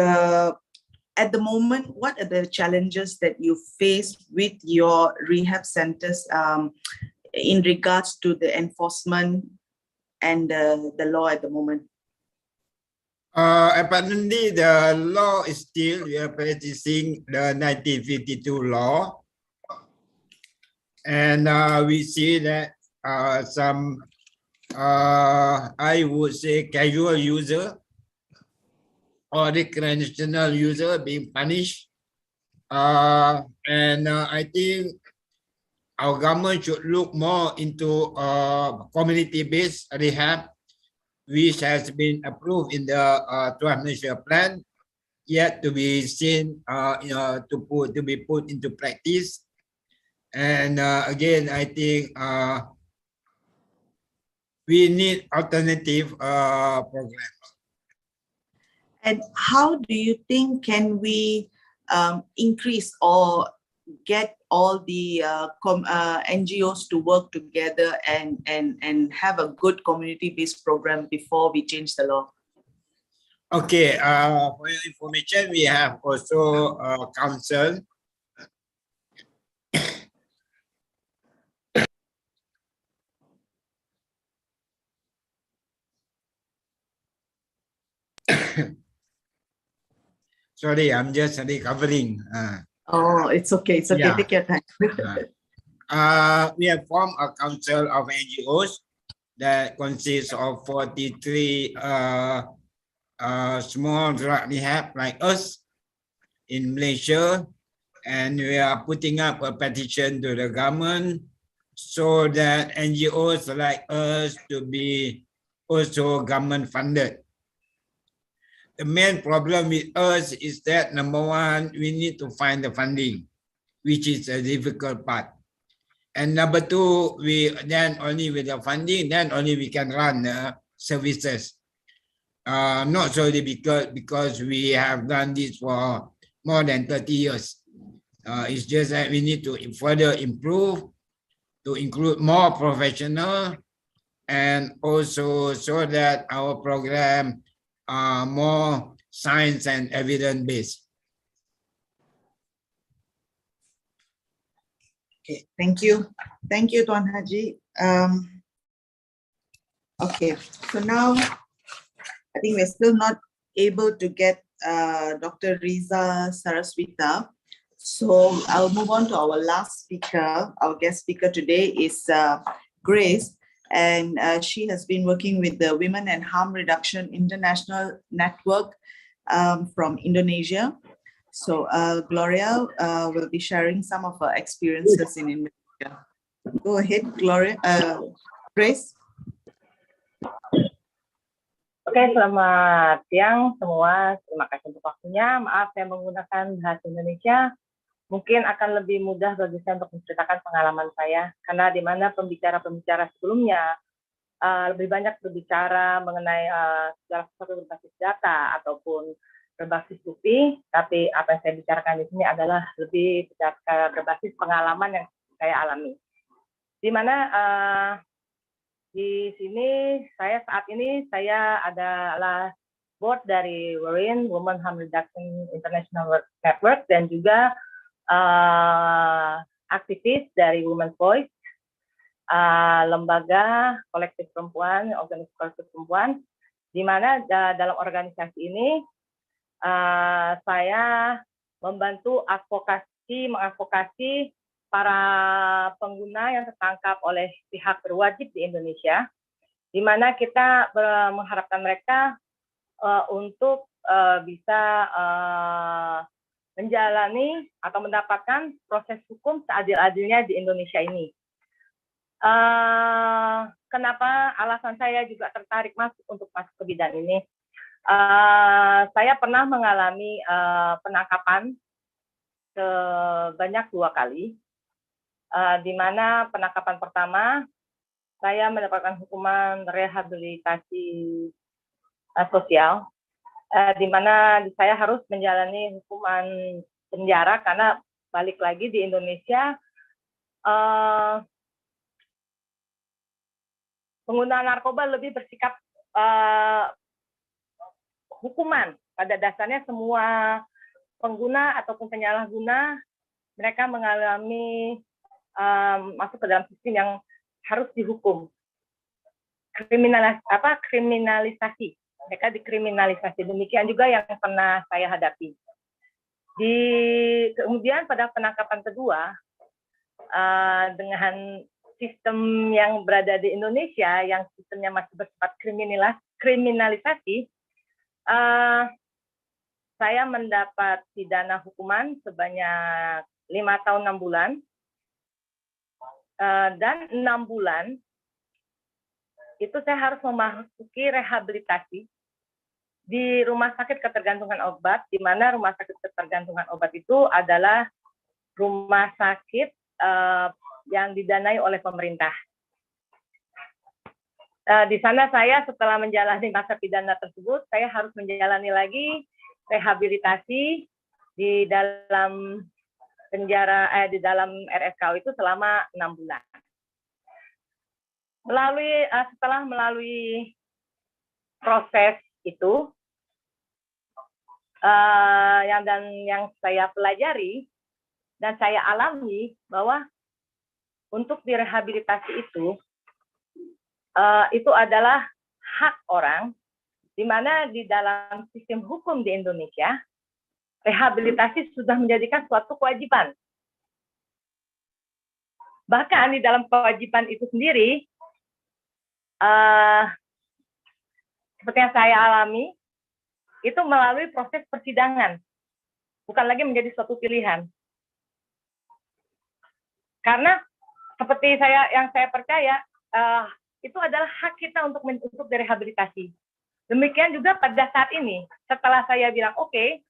at the moment, what are the challenges that you face with your rehab centers in regards to the enforcement and the law at the moment? Apparently, the law is still, we are practicing the 1952 law. And we see that some, I would say, casual user or recreational user being punished. And I think our government should look more into community-based rehab, which has been approved in the 12th National Plan, yet to be seen, to be put into practice. And again, I think we need alternative programs. And how do you think can we increase or get all the NGOs to work together and have a good community-based program before we change the law? Okay, for your information, we have also a council. Sorry, I'm just recovering. Oh, it's okay. It's okay. Yeah. Take your time. We have formed a council of NGOs that consists of 43 small drug rehab like us in Malaysia, and we are putting up a petition to the government so that NGOs like us to be also government funded. The main problem with us is that, number one, we need to find the funding, which is a difficult part. And number two, then only with the funding, then only we can run services. Not solely because we have done this for more than 30 years. It's just that we need to further improve, to include more professional, and also so that our program more science and evidence based. Okay, thank you, Tuan Haji. Okay, so now I think we're still not able to get Dr. Riza Saraswita. So I'll move on to our last speaker. Our guest speaker today is Grace, and she has been working with the Women and Harm Reduction International Network from Indonesia. So Gloria will be sharing some of her experiences in Indonesia. Go ahead, Gloria. Grace. Oke, selamat siang semua. Terima kasih untuk waktunya. Maaf saya menggunakan bahasa Indonesia. Mungkin akan lebih mudah bagi saya untuk menceritakan pengalaman saya. Karena di mana pembicara-pembicara sebelumnya lebih banyak berbicara mengenai segala sesuatu berbasis data ataupun berbasis bukti. Tapi apa yang saya bicarakan di sini adalah lebih berbasis pengalaman yang saya alami. Di mana di sini saat ini saya adalah board dari WHIN, Women Harm Reduction International Network, dan juga aktivis dari Women's Voice, lembaga kolektif perempuan, organisasi kolektif perempuan, di mana dalam organisasi ini saya membantu mengadvokasi para pengguna yang tertangkap oleh pihak berwajib di Indonesia, di mana kita mengharapkan mereka untuk bisa menjalani atau mendapatkan proses hukum seadil-adilnya di Indonesia ini. Kenapa alasan saya juga tertarik untuk masuk ke bidang ini? Saya pernah mengalami penangkapan sebanyak 2 kali, di mana penangkapan pertama saya mendapatkan hukuman rehabilitasi sosial, di mana saya harus menjalani hukuman penjara karena balik lagi di Indonesia pengguna narkoba lebih bersikap hukuman. Pada dasarnya semua pengguna ataupun penyalahguna mereka mengalami masuk ke dalam sistem yang harus dihukum. Kriminalisasi. Mereka dikriminalisasi. Demikian juga yang pernah saya hadapi. Kemudian pada penangkapan kedua, dengan sistem yang berada di Indonesia, yang sistemnya masih bersifat kriminalisasi, saya mendapat pidana hukuman sebanyak 5 tahun 6 bulan, dan 6 bulan itu saya harus memasuki rehabilitasi di rumah sakit ketergantungan obat, di mana rumah sakit ketergantungan obat itu adalah rumah sakit yang didanai oleh pemerintah. Di sana saya setelah menjalani masa pidana tersebut, saya harus menjalani lagi rehabilitasi di dalam penjara, di dalam RSKO itu selama 6 bulan. Setelah melalui proses itu, yang saya pelajari dan saya alami bahwa untuk direhabilitasi itu adalah hak orang, di mana di dalam sistem hukum di Indonesia, rehabilitasi sudah menjadikan suatu kewajiban. Bahkan di dalam kewajiban itu sendiri, seperti yang saya alami, itu melalui proses persidangan, bukan lagi menjadi suatu pilihan. Karena seperti yang saya percaya, itu adalah hak kita untuk direhabilitasi. Demikian juga pada saat ini, setelah saya bilang, oke,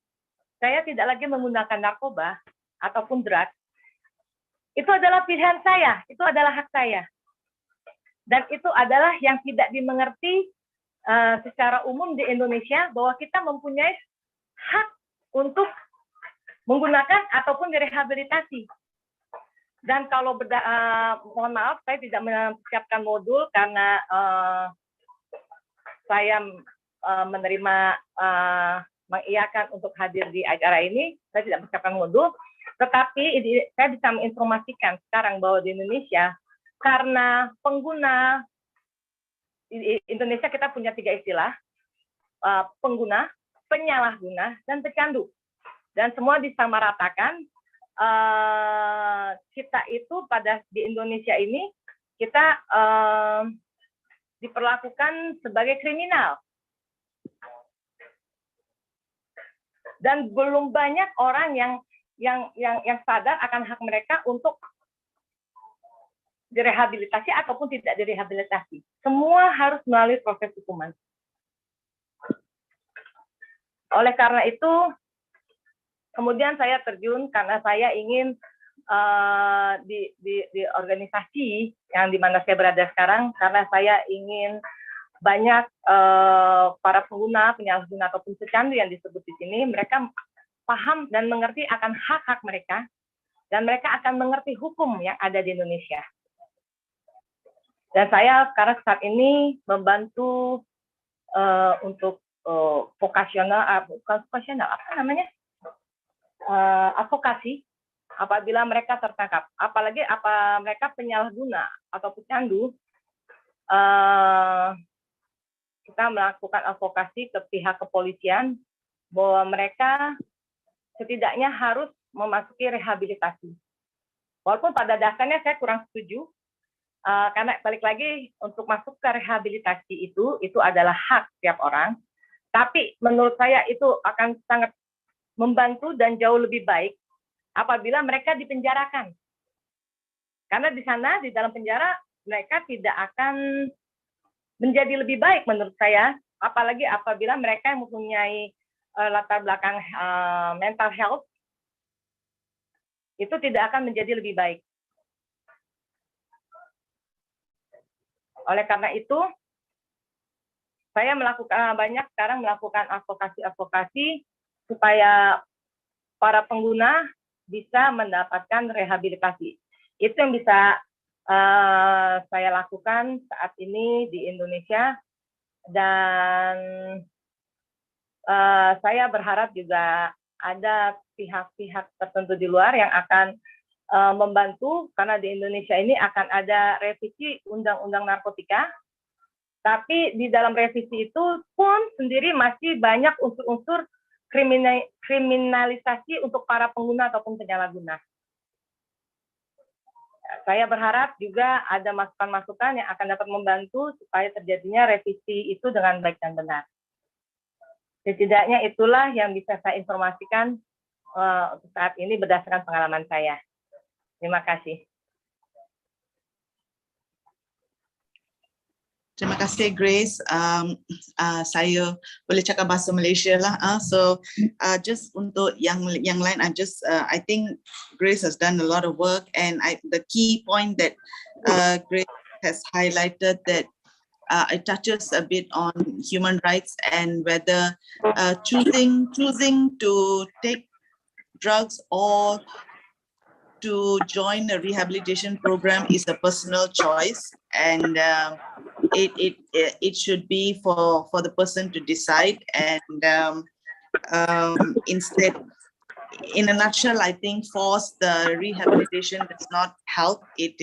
saya tidak lagi menggunakan narkoba ataupun drugs, itu adalah pilihan saya, itu adalah hak saya. Dan itu adalah yang tidak dimengerti secara umum di Indonesia, bahwa kita mempunyai hak untuk menggunakan ataupun direhabilitasi. Dan kalau mohon maaf, saya tidak mempersiapkan modul karena saya menerima mengiyakan untuk hadir di acara ini. Saya tidak mempersiapkan modul. Tetapi saya bisa menginformasikan sekarang bahwa di Indonesia, karena pengguna, di Indonesia kita punya 3 istilah, pengguna, penyalahguna, dan pecandu. Dan semua disamaratakan, kita itu di Indonesia ini, kita diperlakukan sebagai kriminal. Dan belum banyak orang yang sadar akan hak mereka untuk direhabilitasi ataupun tidak direhabilitasi. Semua harus melalui proses hukuman. Oleh karena itu, kemudian saya terjun karena saya ingin di organisasi yang dimana saya berada sekarang, karena saya ingin banyak para pengguna, penyalahguna ataupun pecandu yang disebut di sini, mereka paham dan mengerti akan hak-hak mereka, dan mereka akan mengerti hukum yang ada di Indonesia. Dan saya sekarang saat ini membantu untuk advokasi apabila mereka tertangkap, apalagi mereka penyalahguna atau pecandu. Kita melakukan advokasi ke pihak kepolisian bahwa mereka setidaknya harus memasuki rehabilitasi. Walaupun pada dasarnya saya kurang setuju, karena balik lagi untuk masuk ke rehabilitasi itu adalah hak setiap orang. Tapi menurut saya itu akan sangat membantu dan jauh lebih baik apabila mereka dipenjarakan. Karena di sana, di dalam penjara, mereka tidak akan menjadi lebih baik menurut saya, apalagi apabila mereka yang mempunyai latar belakang mental health, itu tidak akan menjadi lebih baik. Oleh karena itu, saya sekarang melakukan advokasi supaya para pengguna bisa mendapatkan rehabilitasi. Itu yang bisa saya lakukan saat ini di Indonesia, dan saya berharap juga ada pihak-pihak tertentu di luar yang akan membantu, karena di Indonesia ini akan ada revisi undang-undang narkotika, tapi di dalam revisi itu pun sendiri masih banyak unsur-unsur kriminalisasi untuk para pengguna ataupun penyalahguna. Saya berharap juga ada masukan-masukan yang akan dapat membantu supaya terjadinya revisi itu dengan baik dan benar. Setidaknya itulah yang bisa saya informasikan untuk saat ini berdasarkan pengalaman saya. Terima kasih. Terima kasih, Grace. Saya boleh cakap bahasa Malaysia lah. So just untuk yang lain, I think Grace has done a lot of work, and the key point that Grace has highlighted, that it touches a bit on human rights and whether choosing to take drugs or to join a rehabilitation program is a personal choice, and it should be for the person to decide. And instead, in a nutshell, I think forced rehabilitation does not help. It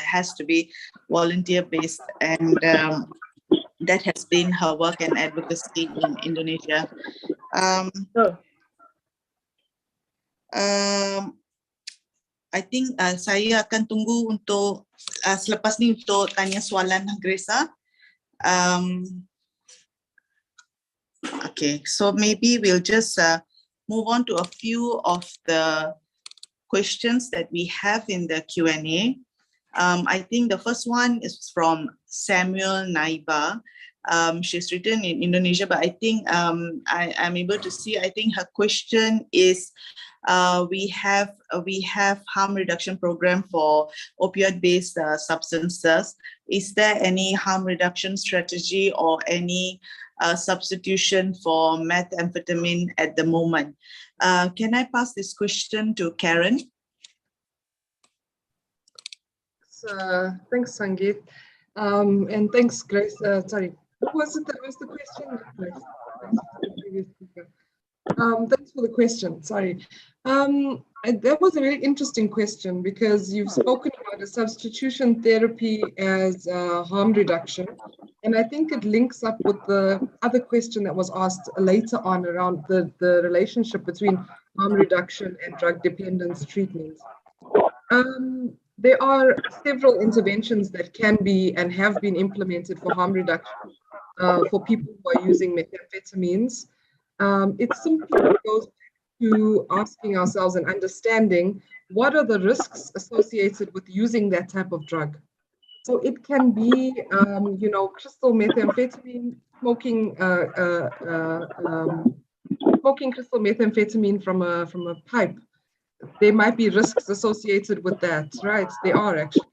has to be volunteer based, and that has been her work and advocacy in Indonesia. I think saya akan tunggu untuk selepas ni untuk tanya soalan Grace. Okay, so maybe we'll just move on to a few of the questions that we have in the Q&A. I think the first one is from Samuel Naiba. She's written in Indonesia, but I think I'm able to see. I think her question is, we have harm reduction program for opioid-based substances. Is there any harm reduction strategy or any substitution for methamphetamine at the moment? Can I pass this question to Karen? Thanks, Sangeet. And thanks, Grace. Sorry, what was it that was the question? Thanks for the question. Sorry. That was a very interesting question because you've spoken about a substitution therapy as harm reduction. And I think it links up with the other question that was asked later on around the relationship between harm reduction and drug dependence treatment. There are several interventions that can be and have been implemented for harm reduction for people who are using methamphetamines. It simply goes to asking ourselves and understanding what are the risks associated with using that type of drug. So it can be, crystal methamphetamine, smoking crystal methamphetamine from a pipe. There might be risks associated with that, right? There are actually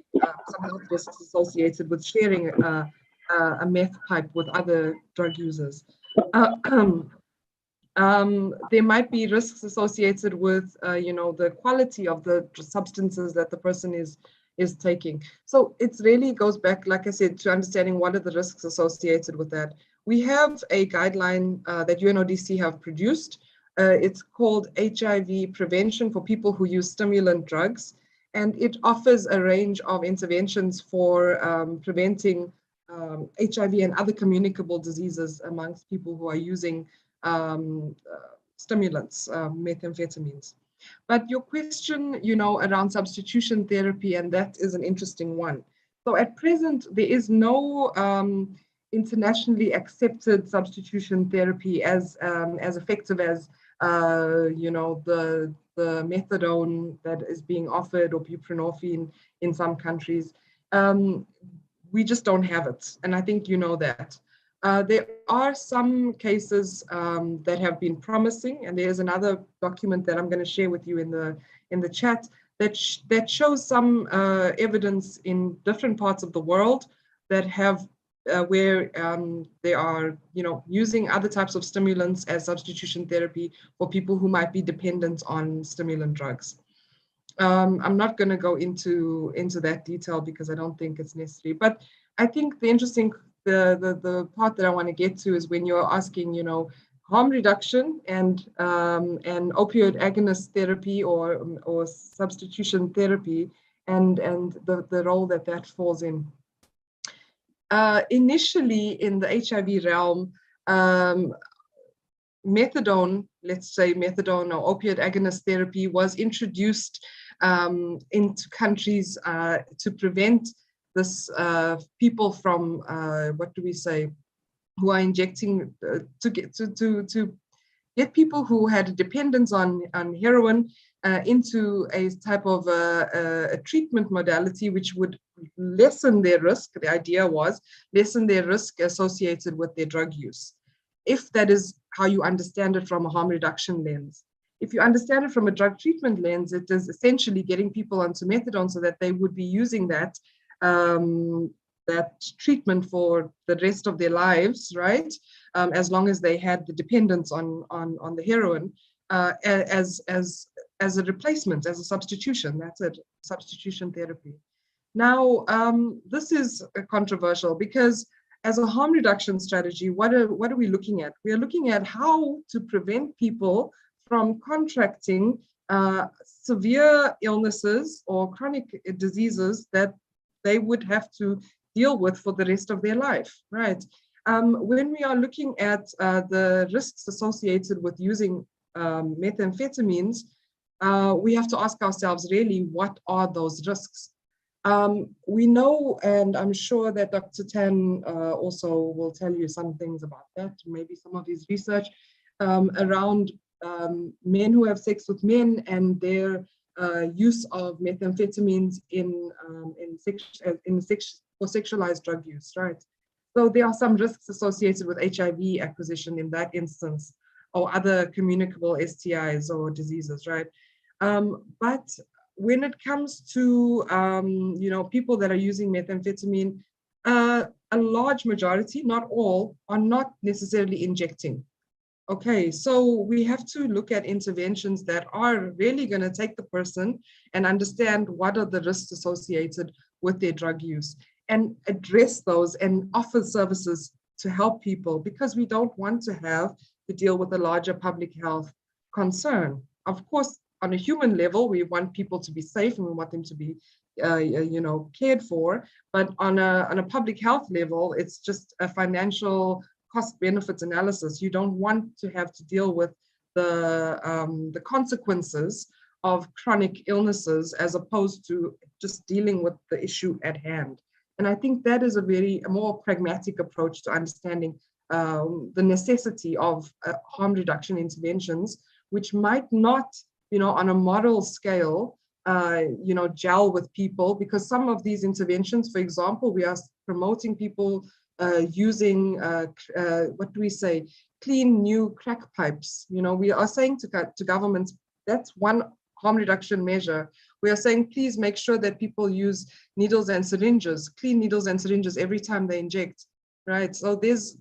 some health risks associated with sharing a meth pipe with other drug users. There might be risks associated with, the quality of the substances that the person is taking. So it really goes back, like I said, to understanding what are the risks associated with that. We have a guideline that UNODC have produced. It's called HIV prevention for people who use stimulant drugs. And it offers a range of interventions for preventing HIV and other communicable diseases amongst people who are using stimulants, methamphetamines. But your question, around substitution therapy, and that is an interesting one. So at present, there is no internationally accepted substitution therapy as effective as the methadone that is being offered, or buprenorphine in some countries. We just don't have it, and I think you know that. There are some cases that have been promising, and there's another document that I'm going to share with you in the chat that shows some evidence in different parts of the world that have where they are, using other types of stimulants as substitution therapy for people who might be dependent on stimulant drugs. I'm not going to go into that detail because I don't think it's necessary. But I think the interesting the part that I want to get to is when you're asking, harm reduction and opioid agonist therapy or substitution therapy and the role that falls in. Initially in the HIV realm, methadone, let's say methadone or opioid agonist therapy was introduced into countries to prevent this people from who are injecting to get people who had a dependence on heroin into a type of a treatment modality which would lessen their risk. The idea was lessen their risk associated with their drug use, if that is how you understand it from a harm reduction lens. If you understand it from a drug treatment lens, it is essentially getting people onto methadone so that they would be using that treatment for the rest of their lives, right? As long as they had the dependence on the heroin as a replacement, as a substitution. That's it, substitution therapy. Now, this is controversial because as a harm reduction strategy, what are we looking at? We are looking at how to prevent people from contracting severe illnesses or chronic diseases that they would have to deal with for the rest of their life, right? When we are looking at the risks associated with using methamphetamines, we have to ask ourselves really, what are those risks? We know, and I'm sure that Dr. Tan also will tell you some things about that, maybe some of his research around men who have sex with men and their use of methamphetamines for sexualized drug use, right? So there are some risks associated with HIV acquisition in that instance, or other communicable STIs or diseases, right? But when it comes to people that are using methamphetamine, a large majority, not all, are not necessarily injecting. Okay, so we have to look at interventions that are really going to take the person and understand what are the risks associated with their drug use and address those and offer services to help people, because we don't want to have to deal with a larger public health concern. Of course, on a human level, we want people to be safe and we want them to be cared for. But on a public health level, it's just a financial cost benefit analysis. You don't want to have to deal with the consequences of chronic illnesses as opposed to just dealing with the issue at hand. And I think that is a more pragmatic approach to understanding the necessity of harm reduction interventions, which might not, on a model scale, gel with people, because some of these interventions, for example, we are promoting people using, clean new crack pipes. We are saying to governments, that's one harm reduction measure. We are saying, please make sure that people use needles and syringes, clean needles and syringes every time they inject, right? So there's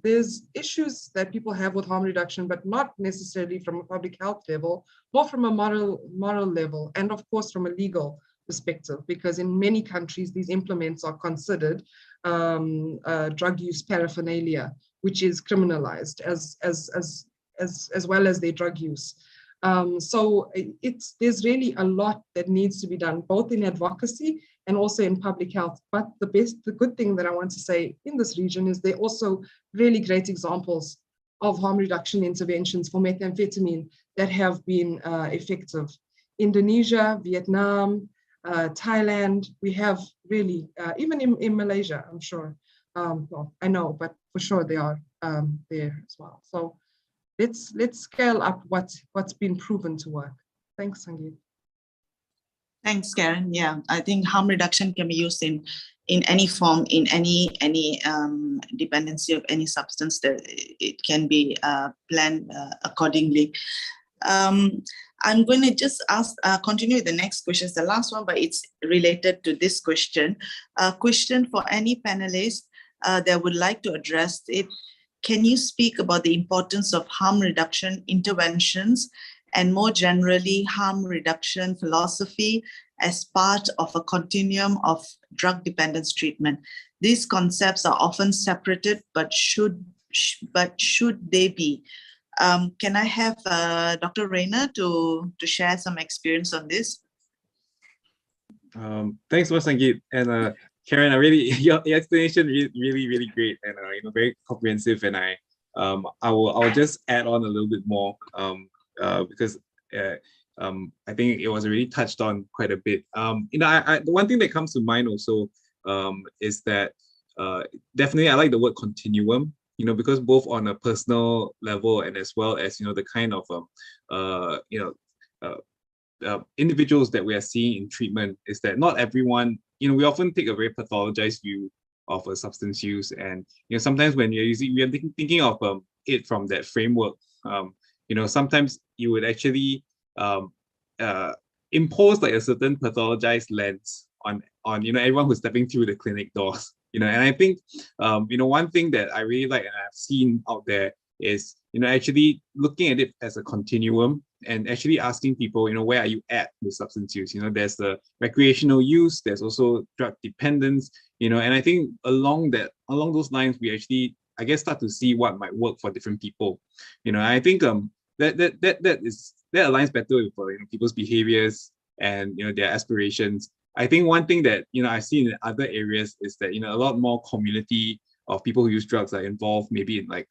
issues that people have with harm reduction, but not necessarily from a public health level, more from a moral level, and of course from a legal perspective, because in many countries, these implements are considered drug use paraphernalia, which is criminalized as well as their drug use. So there's really a lot that needs to be done, both in advocacy and also in public health. But the good thing that I want to say in this region is there are also really great examples of harm reduction interventions for methamphetamine that have been effective. Indonesia, Vietnam, Thailand, we have really, even in Malaysia, I'm sure. Well, I know, but for sure they are there as well. So let's scale up what's been proven to work. Thanks, Sangeet. Thanks, Karen. Yeah, I think harm reduction can be used in any form, in any dependency of any substance, that it can be planned accordingly. I'm going to just continue with the next question. It's the last one, but it's related to this question. A question for any panelist that would like to address it. Can you speak about the importance of harm reduction interventions and more generally harm reduction philosophy as part of a continuum of drug dependence treatment? These concepts are often separated, but should they be? Can I have Dr. Rayner to share some experience on this? Thanks, Sangeet. And Karen, your explanation really great and very comprehensive. And I'll just add on a little bit more because I think it was already touched on quite a bit. The one thing that comes to mind also is that definitely I like the word continuum. Because both on a personal level and as well as the kind of individuals that we are seeing in treatment is that not everyone, we often take a very pathologized view of a substance use, and sometimes when we are thinking of it from that framework, sometimes you would actually impose like a certain pathologized lens on everyone who's stepping through the clinic doors. And I think one thing that I really like and I've seen out there is actually looking at it as a continuum and actually asking people, where are you at with substance use? There's the recreational use, there's also drug dependence, and I think along those lines, we actually, I guess, start to see what might work for different people. I think that aligns better with people's behaviors and their aspirations. I think one thing that I've seen in other areas is that a lot more community of people who use drugs are involved, maybe in like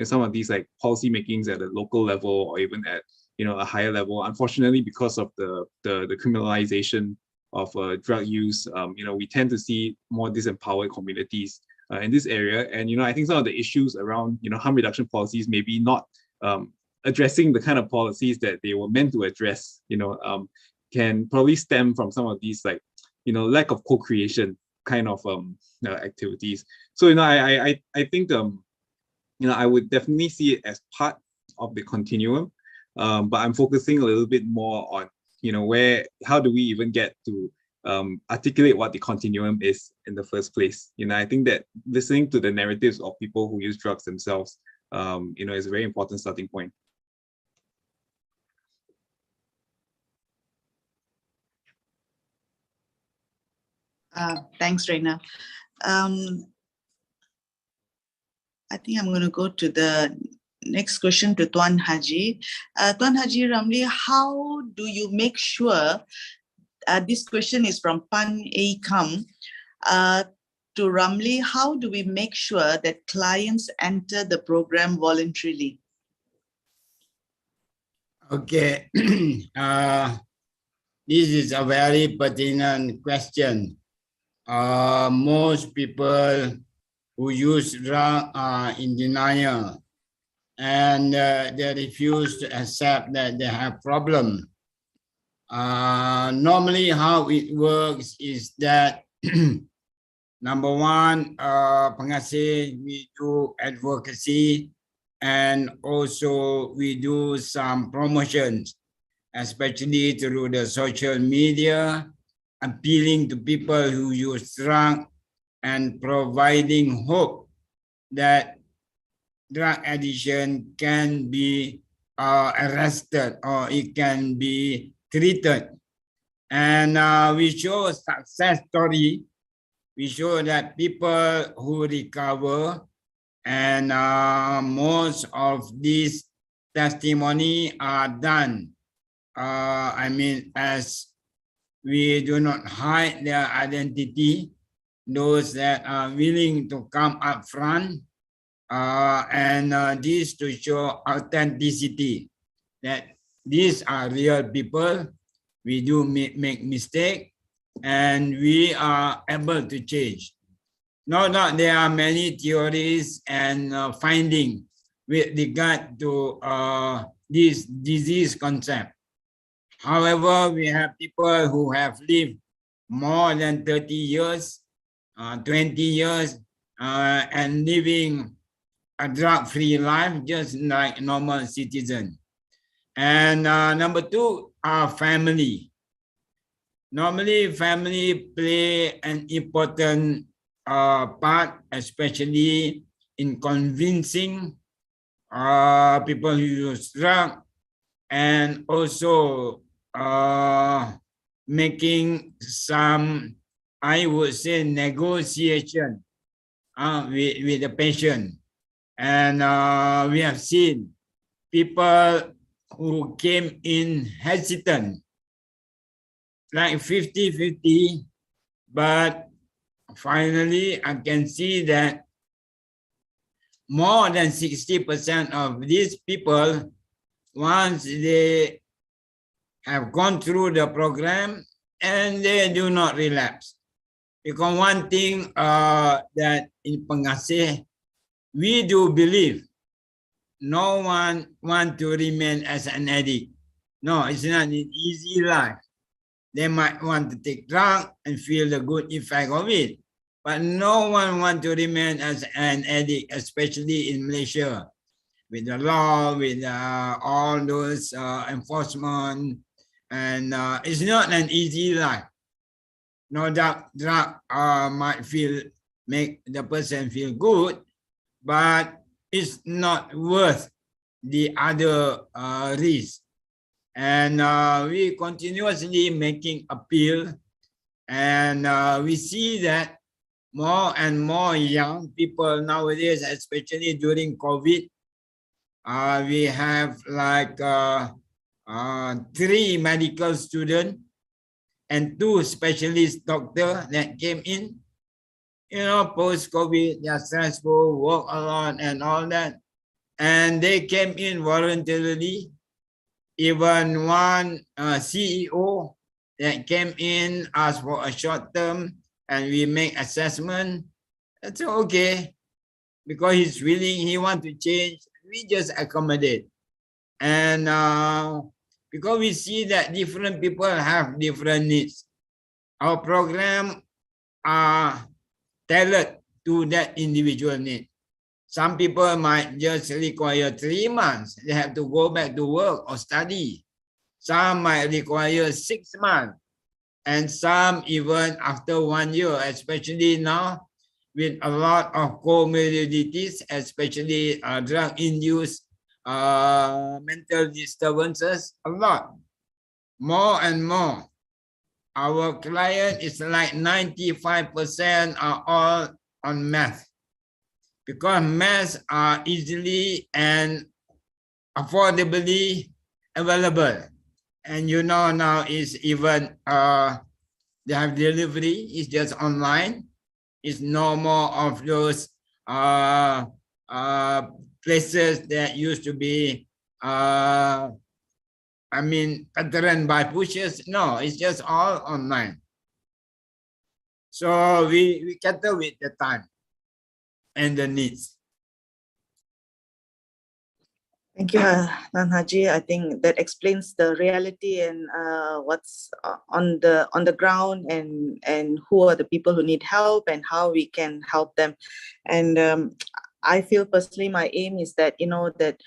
some of these like policy makings at a local level or even at a higher level. Unfortunately, because of the criminalization of drug use, we tend to see more disempowered communities in this area. And I think some of the issues around harm reduction policies maybe not addressing the kind of policies that they were meant to address. Can probably stem from some of these like lack of co-creation kind of activities. So I think I would definitely see it as part of the continuum, but I'm focusing a little bit more on how do we even get to articulate what the continuum is in the first place. I think that listening to the narratives of people who use drugs themselves is a very important starting point. Thanks, Rayner. I think I'm going to go to the next question to Tuan Haji. Tuan Haji Ramli, how do you make sure, this question is from Pan A Kam, to Ramli, how do we make sure that clients enter the program voluntarily? Okay, this is a very pertinent question. Most people who use drug are in denial, and they refuse to accept that they have problem. Normally how it works is that number one, pengasih, we do advocacy, and also we do some promotions, especially through the social media, appealing to people who use drug and providing hope that drug addiction can be arrested or it can be treated. And we show a success story. We show that people who recover, and most of these testimony are done. I mean, as we do not hide their identity, those that are willing to come up front, and this to show authenticity, that these are real people. We do make mistake, and we are able to change. No doubt there are many theories and findings with regard to this disease concept. However, we have people who have lived more than 30 years, 20 years, and living a drug-free life just like normal citizen. And number two, our family. Normally, family play an important part, especially in convincing people who use drug, and also making some, I would say, negotiation with the patient. And we have seen people who came in hesitant, like 50-50, but finally I can see that more than 60% of these people, once they have gone through the program, and they do not relapse. Because one thing that in Pengasih, we do believe no one wants to remain as an addict. No, it's not an easy life. They might want to take drugs and feel the good effect of it, but no one wants to remain as an addict, especially in Malaysia, with the law, with all those enforcement, and it's not an easy life. No doubt, drug might make the person feel good, but it's not worth the other risk. And we continuously making appeal, and we see that more and more young people nowadays, especially during COVID, we have like 3 medical students and 2 specialist doctors that came in. You know, post-COVID, they're stressful, work a lot and all that. And they came in voluntarily. Even one CEO that came in, asked for a short term, and we make assessment. That's okay, because he's willing, he wants to change, we just accommodate. And because we see that different people have different needs, our program are tailored to that individual need. Some people might just require 3 months. They have to go back to work or study. Some might require 6 months. And some even after 1 year, especially now with a lot of comorbidities, especially drug-induced mental disturbances, a lot. More and more. Our client is like 95% are all on meth. Because meth are easily and affordably available. And you know, now is even they have delivery, it's just online. It's no more of those places that used to be I mean, patterned by pushes. No, it's just all online. So we cater with the time and the needs. Thank you, Nan Haji. I think that explains the reality and what's on the ground, and who are the people who need help and how we can help them. And I feel personally, my aim is that that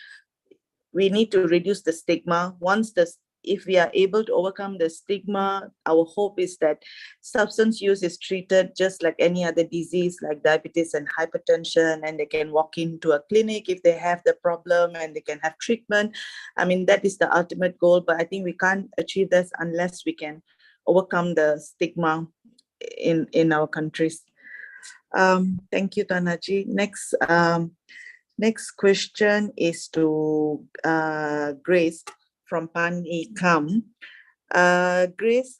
we need to reduce the stigma. If we are able to overcome the stigma, our hope is that substance use is treated just like any other disease, like diabetes and hypertension, and they can walk into a clinic if they have the problem and they can have treatment. I mean, that is the ultimate goal, but I think we can't achieve this unless we can overcome the stigma in our countries. Thank you, Tanaji. Next question is to Grace from Pani Kam. Grace,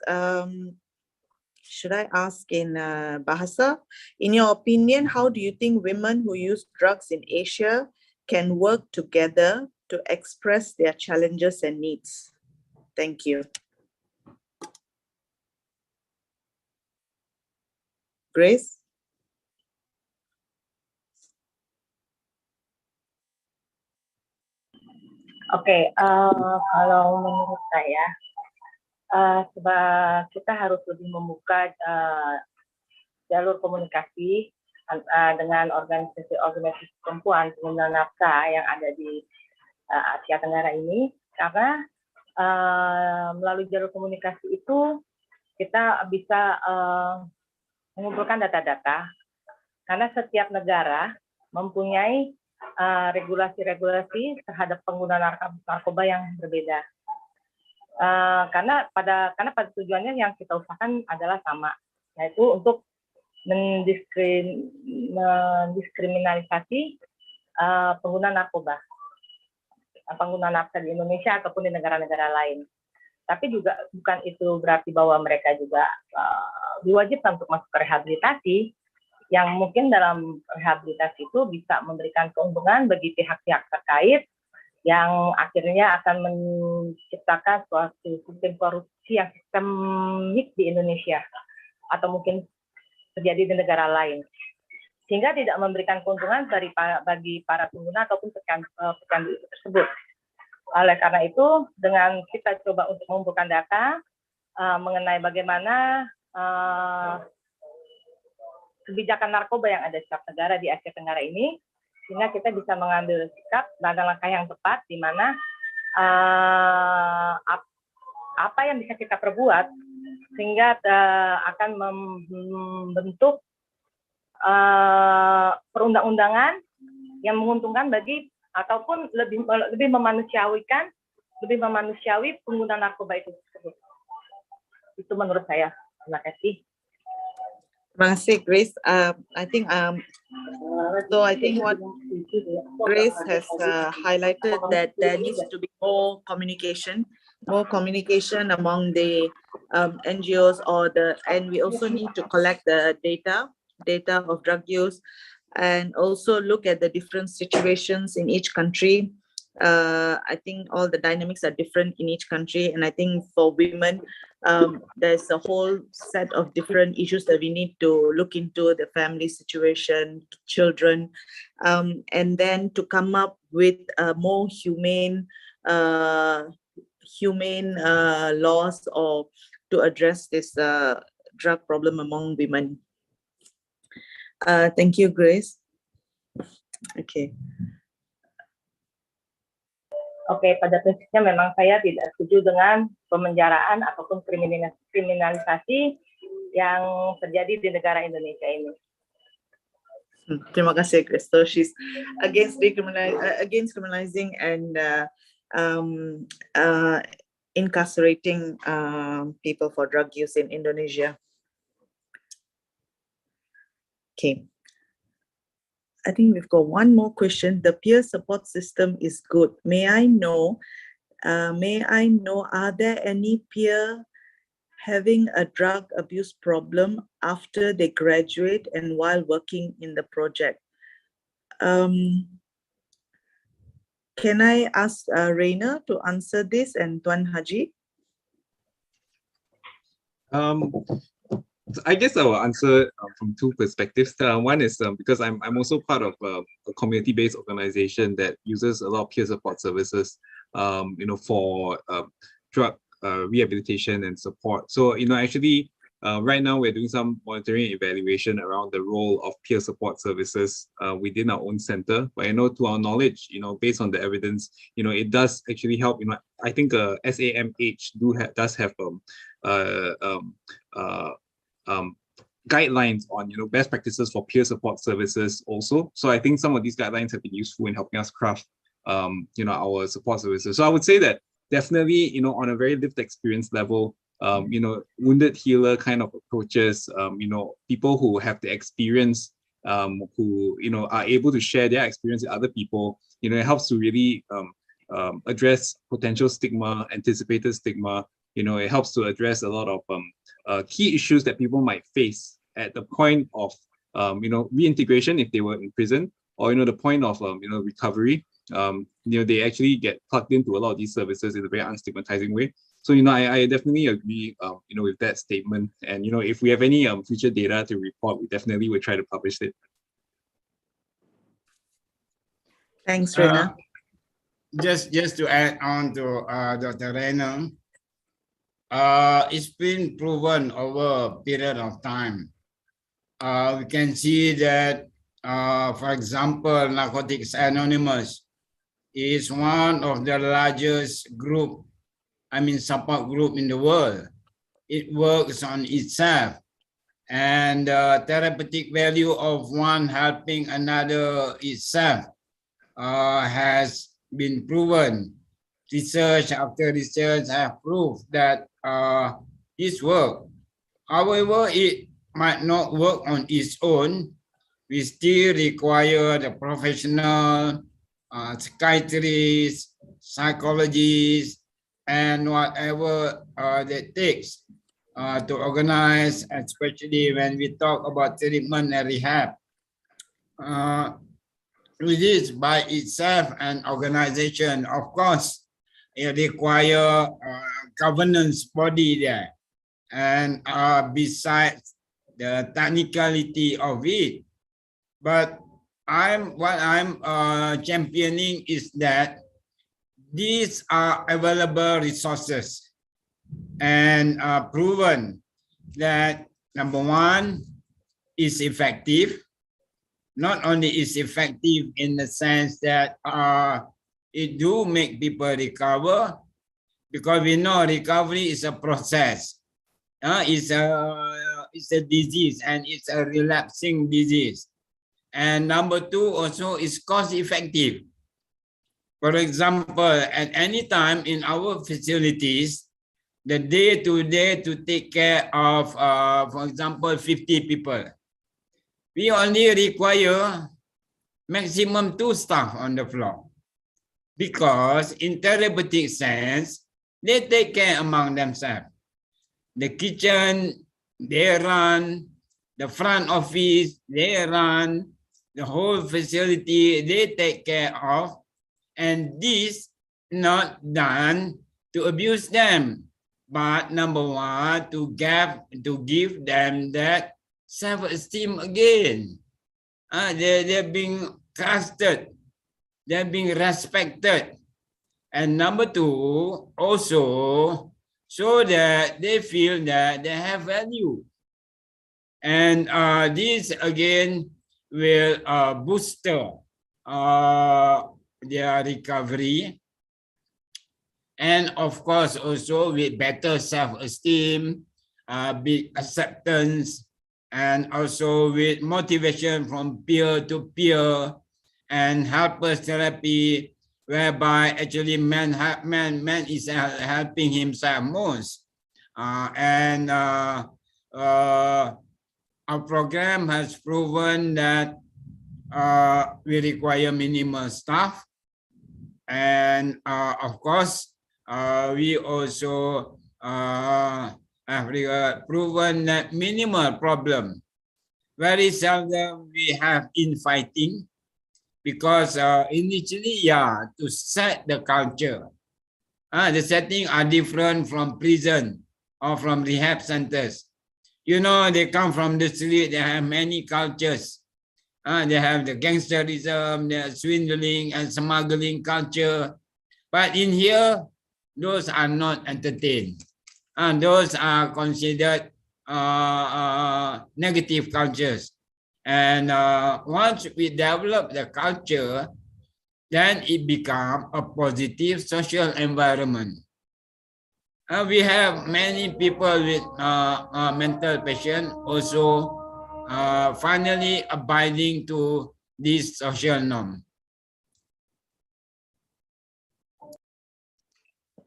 should I ask in Bahasa? In your opinion, how do you think women who use drugs in Asia can work together to express their challenges and needs? Thank you. Grace? Oke, kalau menurut saya, sebab kita harus lebih membuka jalur komunikasi dengan organisasi perempuan pengguna nafkah yang ada di Asia Tenggara ini, karena melalui jalur komunikasi itu kita bisa mengumpulkan data-data, karena setiap negara mempunyai regulasi-regulasi terhadap pengguna narkoba yang berbeda. Karena pada tujuannya yang kita usahakan adalah sama, yaitu untuk mendiskriminalisasi pengguna narkoba, pengguna narkoba di Indonesia ataupun di negara-negara lain. Tapi juga bukan itu berarti bahwa mereka juga diwajibkan untuk masuk ke rehabilitasi, yang mungkin dalam rehabilitasi itu bisa memberikan keuntungan bagi pihak-pihak terkait yang akhirnya akan menciptakan suatu sistem korupsi yang sistemik di Indonesia atau mungkin terjadi di negara lain, sehingga tidak memberikan keuntungan bagi para pengguna ataupun pecandu itu tersebut. Oleh karena itu, dengan kita coba untuk mengumpulkan data mengenai bagaimana kebijakan narkoba yang ada di setiap negara di Asia Tenggara ini, sehingga kita bisa mengambil sikap langkah-langkah yang tepat, di mana apa yang bisa kita perbuat sehingga akan membentuk perundang-undangan yang menguntungkan bagi ataupun lebih memanusiawi pengguna narkoba itu tersebut. Itu menurut saya. Terima kasih. Terima kasih, Grace. I think what Grace has highlighted, that there needs to be more communication among the NGOs and we also need to collect the data of drug use, and also look at the different situations in each country. I think all the dynamics are different in each country, and I think for women, there's a whole set of different issues that we need to look into: the family situation, children, and then to come up with more humane laws or to address this drug problem among women. Thank you, Grace. Okay. Oke, pada prinsipnya memang saya tidak setuju dengan pemenjaraan ataupun kriminalisasi yang terjadi di negara Indonesia ini. Terima kasih, Grace. So she's against criminalizing and incarcerating people for drug use in Indonesia. Okay. I think we've got one more question. The peer support system is good. May I know, are there any peer having a drug abuse problem after they graduate and while working in the project? Can I ask Reina to answer this, and Tuan Haji? I guess I will answer from two perspectives. One is because I'm also part of a community-based organization that uses a lot of peer support services, for drug rehabilitation and support. So, actually, right now we're doing some monitoring and evaluation around the role of peer support services within our own center. But to our knowledge, based on the evidence, it does actually help. I think SAMH does have guidelines on best practices for peer support services also. So I think some of these guidelines have been useful in helping us craft our support services. So I would say that definitely on a very lived experience level, wounded healer kind of approaches, people who have the experience, who are able to share their experience with other people, it helps to really address potential stigma, anticipated stigma. It helps to address a lot of key issues that people might face at the point of reintegration if they were in prison, or the point of recovery. They actually get plugged into a lot of these services in a very unstigmatizing way. So I definitely agree with that statement. And if we have any future data to report, we definitely will try to publish it. Thanks, Reina. Just to add on to Dr. Reina, it's been proven over a period of time. We can see that, for example, Narcotics Anonymous is one of the largest support group in the world. It works on itself, and the therapeutic value of one helping another itself has been proven. Research after research have proved that this work. However, it might not work on its own. We still require the professional psychiatrists, psychologists, and whatever that takes to organize, especially when we talk about treatment and rehab. It is by itself an organization. Of course, it requires a governance body there. And besides the technicality of it, but what I'm championing is that these are available resources and proven that number one is effective. Not only is effective in the sense that it do make people recover, because we know recovery is a process. It's a disease, and it's a relapsing disease. And number two also is cost effective. For example, at any time in our facilities, the day-to-day to take care of, for example, 50 people, we only require maximum 2 staff on the floor. Because in therapeutic sense, they take care among themselves. The kitchen, they run. The front office, they run. The whole facility, they take care of. And this not done to abuse them, but number one, to give them that self-esteem again. They're being trusted. They're being respected. And number two, also, so that they feel that they have value. And this again will booster their recovery. And of course, also with better self-esteem, big acceptance, and also with motivation from peer to peer, and helpers therapy, whereby actually man is helping himself most. Our program has proven that we require minimal staff, and of course, we also have proven that minimal problem. Very seldom we have infighting, because initially, to set the culture, the setting are different from prison or from rehab centers. You know, they come from the street, they have many cultures. They have the gangsterism, the swindling and smuggling culture. But in here, those are not entertained. Those are considered negative cultures. And once we develop the culture, then it becomes a positive social environment. We have many people with mental patient also finally abiding to this social norm.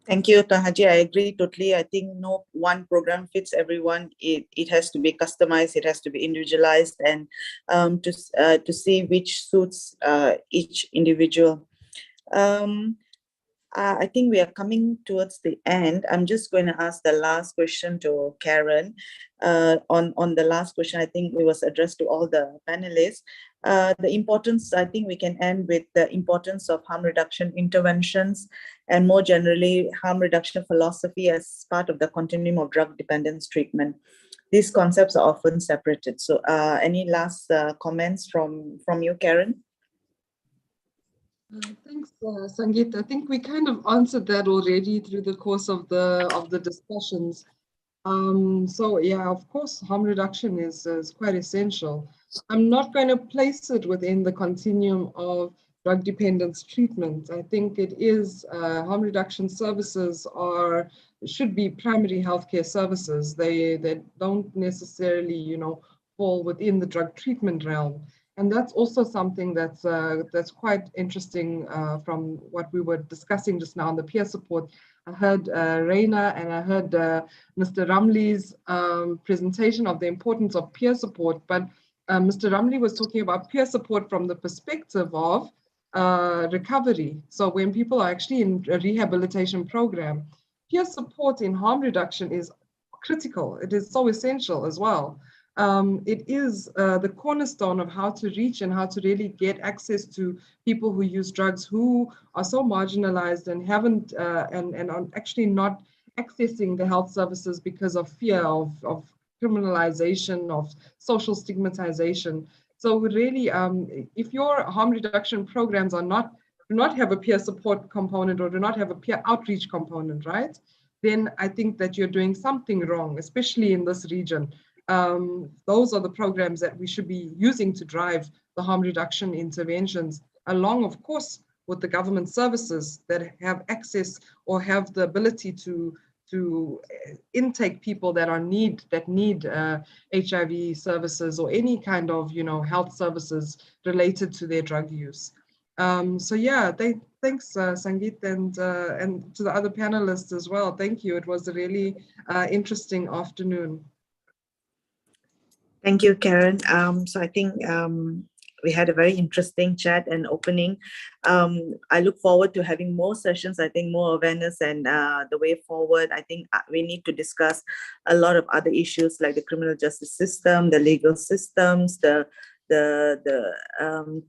Thank you, Tahaji. I agree totally. I think no one program fits everyone. It has to be customized. It has to be individualized, and to see which suits each individual. I think we are coming towards the end. I'm just going to ask the last question to Karen. On the last question, I think it was addressed to all the panelists. The importance, I think we can end with the importance of harm reduction interventions, and more generally, harm reduction philosophy as part of the continuum of drug dependence treatment. These concepts are often separated. So any last comments from you, Karen? Thanks, Sangeet. I think we kind of answered that already through the course of the discussions. So yeah, of course, harm reduction is quite essential. I'm not going to place it within the continuum of drug dependence treatment. I think it is harm reduction services should be primary healthcare services. They don't necessarily, you know, fall within the drug treatment realm. And that's also something that's quite interesting from what we were discussing just now on the peer support. I heard Reina and I heard Mr. Ramli's presentation of the importance of peer support, but Mr. Ramli was talking about peer support from the perspective of recovery. So when people are actually in a rehabilitation program, peer support in harm reduction is critical. It is so essential as well. It is the cornerstone of how to reach and how to really get access to people who use drugs, who are so marginalized and haven't and are actually not accessing the health services because of fear of criminalization, of social stigmatization. So really, if your harm reduction programs do not have a peer support component or do not have a peer outreach component, right? Then I think that you're doing something wrong, especially in this region. Those are the programs that we should be using to drive the harm reduction interventions, along, of course, with the government services that have access or have the ability to intake people that need HIV services or any kind of, you know, health services related to their drug use. So yeah, thanks Sangeet, and to the other panelists as well. Thank you. It was a really interesting afternoon. Thank you, Karen. So I think we had a very interesting chat and opening. I look forward to having more sessions. I think more awareness and the way forward. I think we need to discuss a lot of other issues like the criminal justice system, the legal systems, the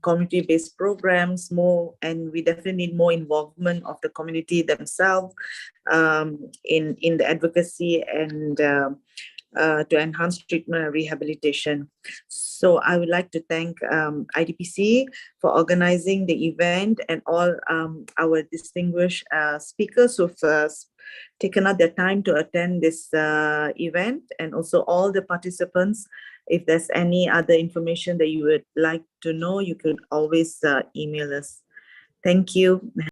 community-based programs more, and we definitely need more involvement of the community themselves in the advocacy and to enhance treatment and rehabilitation. So I would like to thank IDPC for organizing the event and all our distinguished speakers who've taken out their time to attend this event, and also all the participants. If there's any other information that you would like to know, you could always email us. Thank you.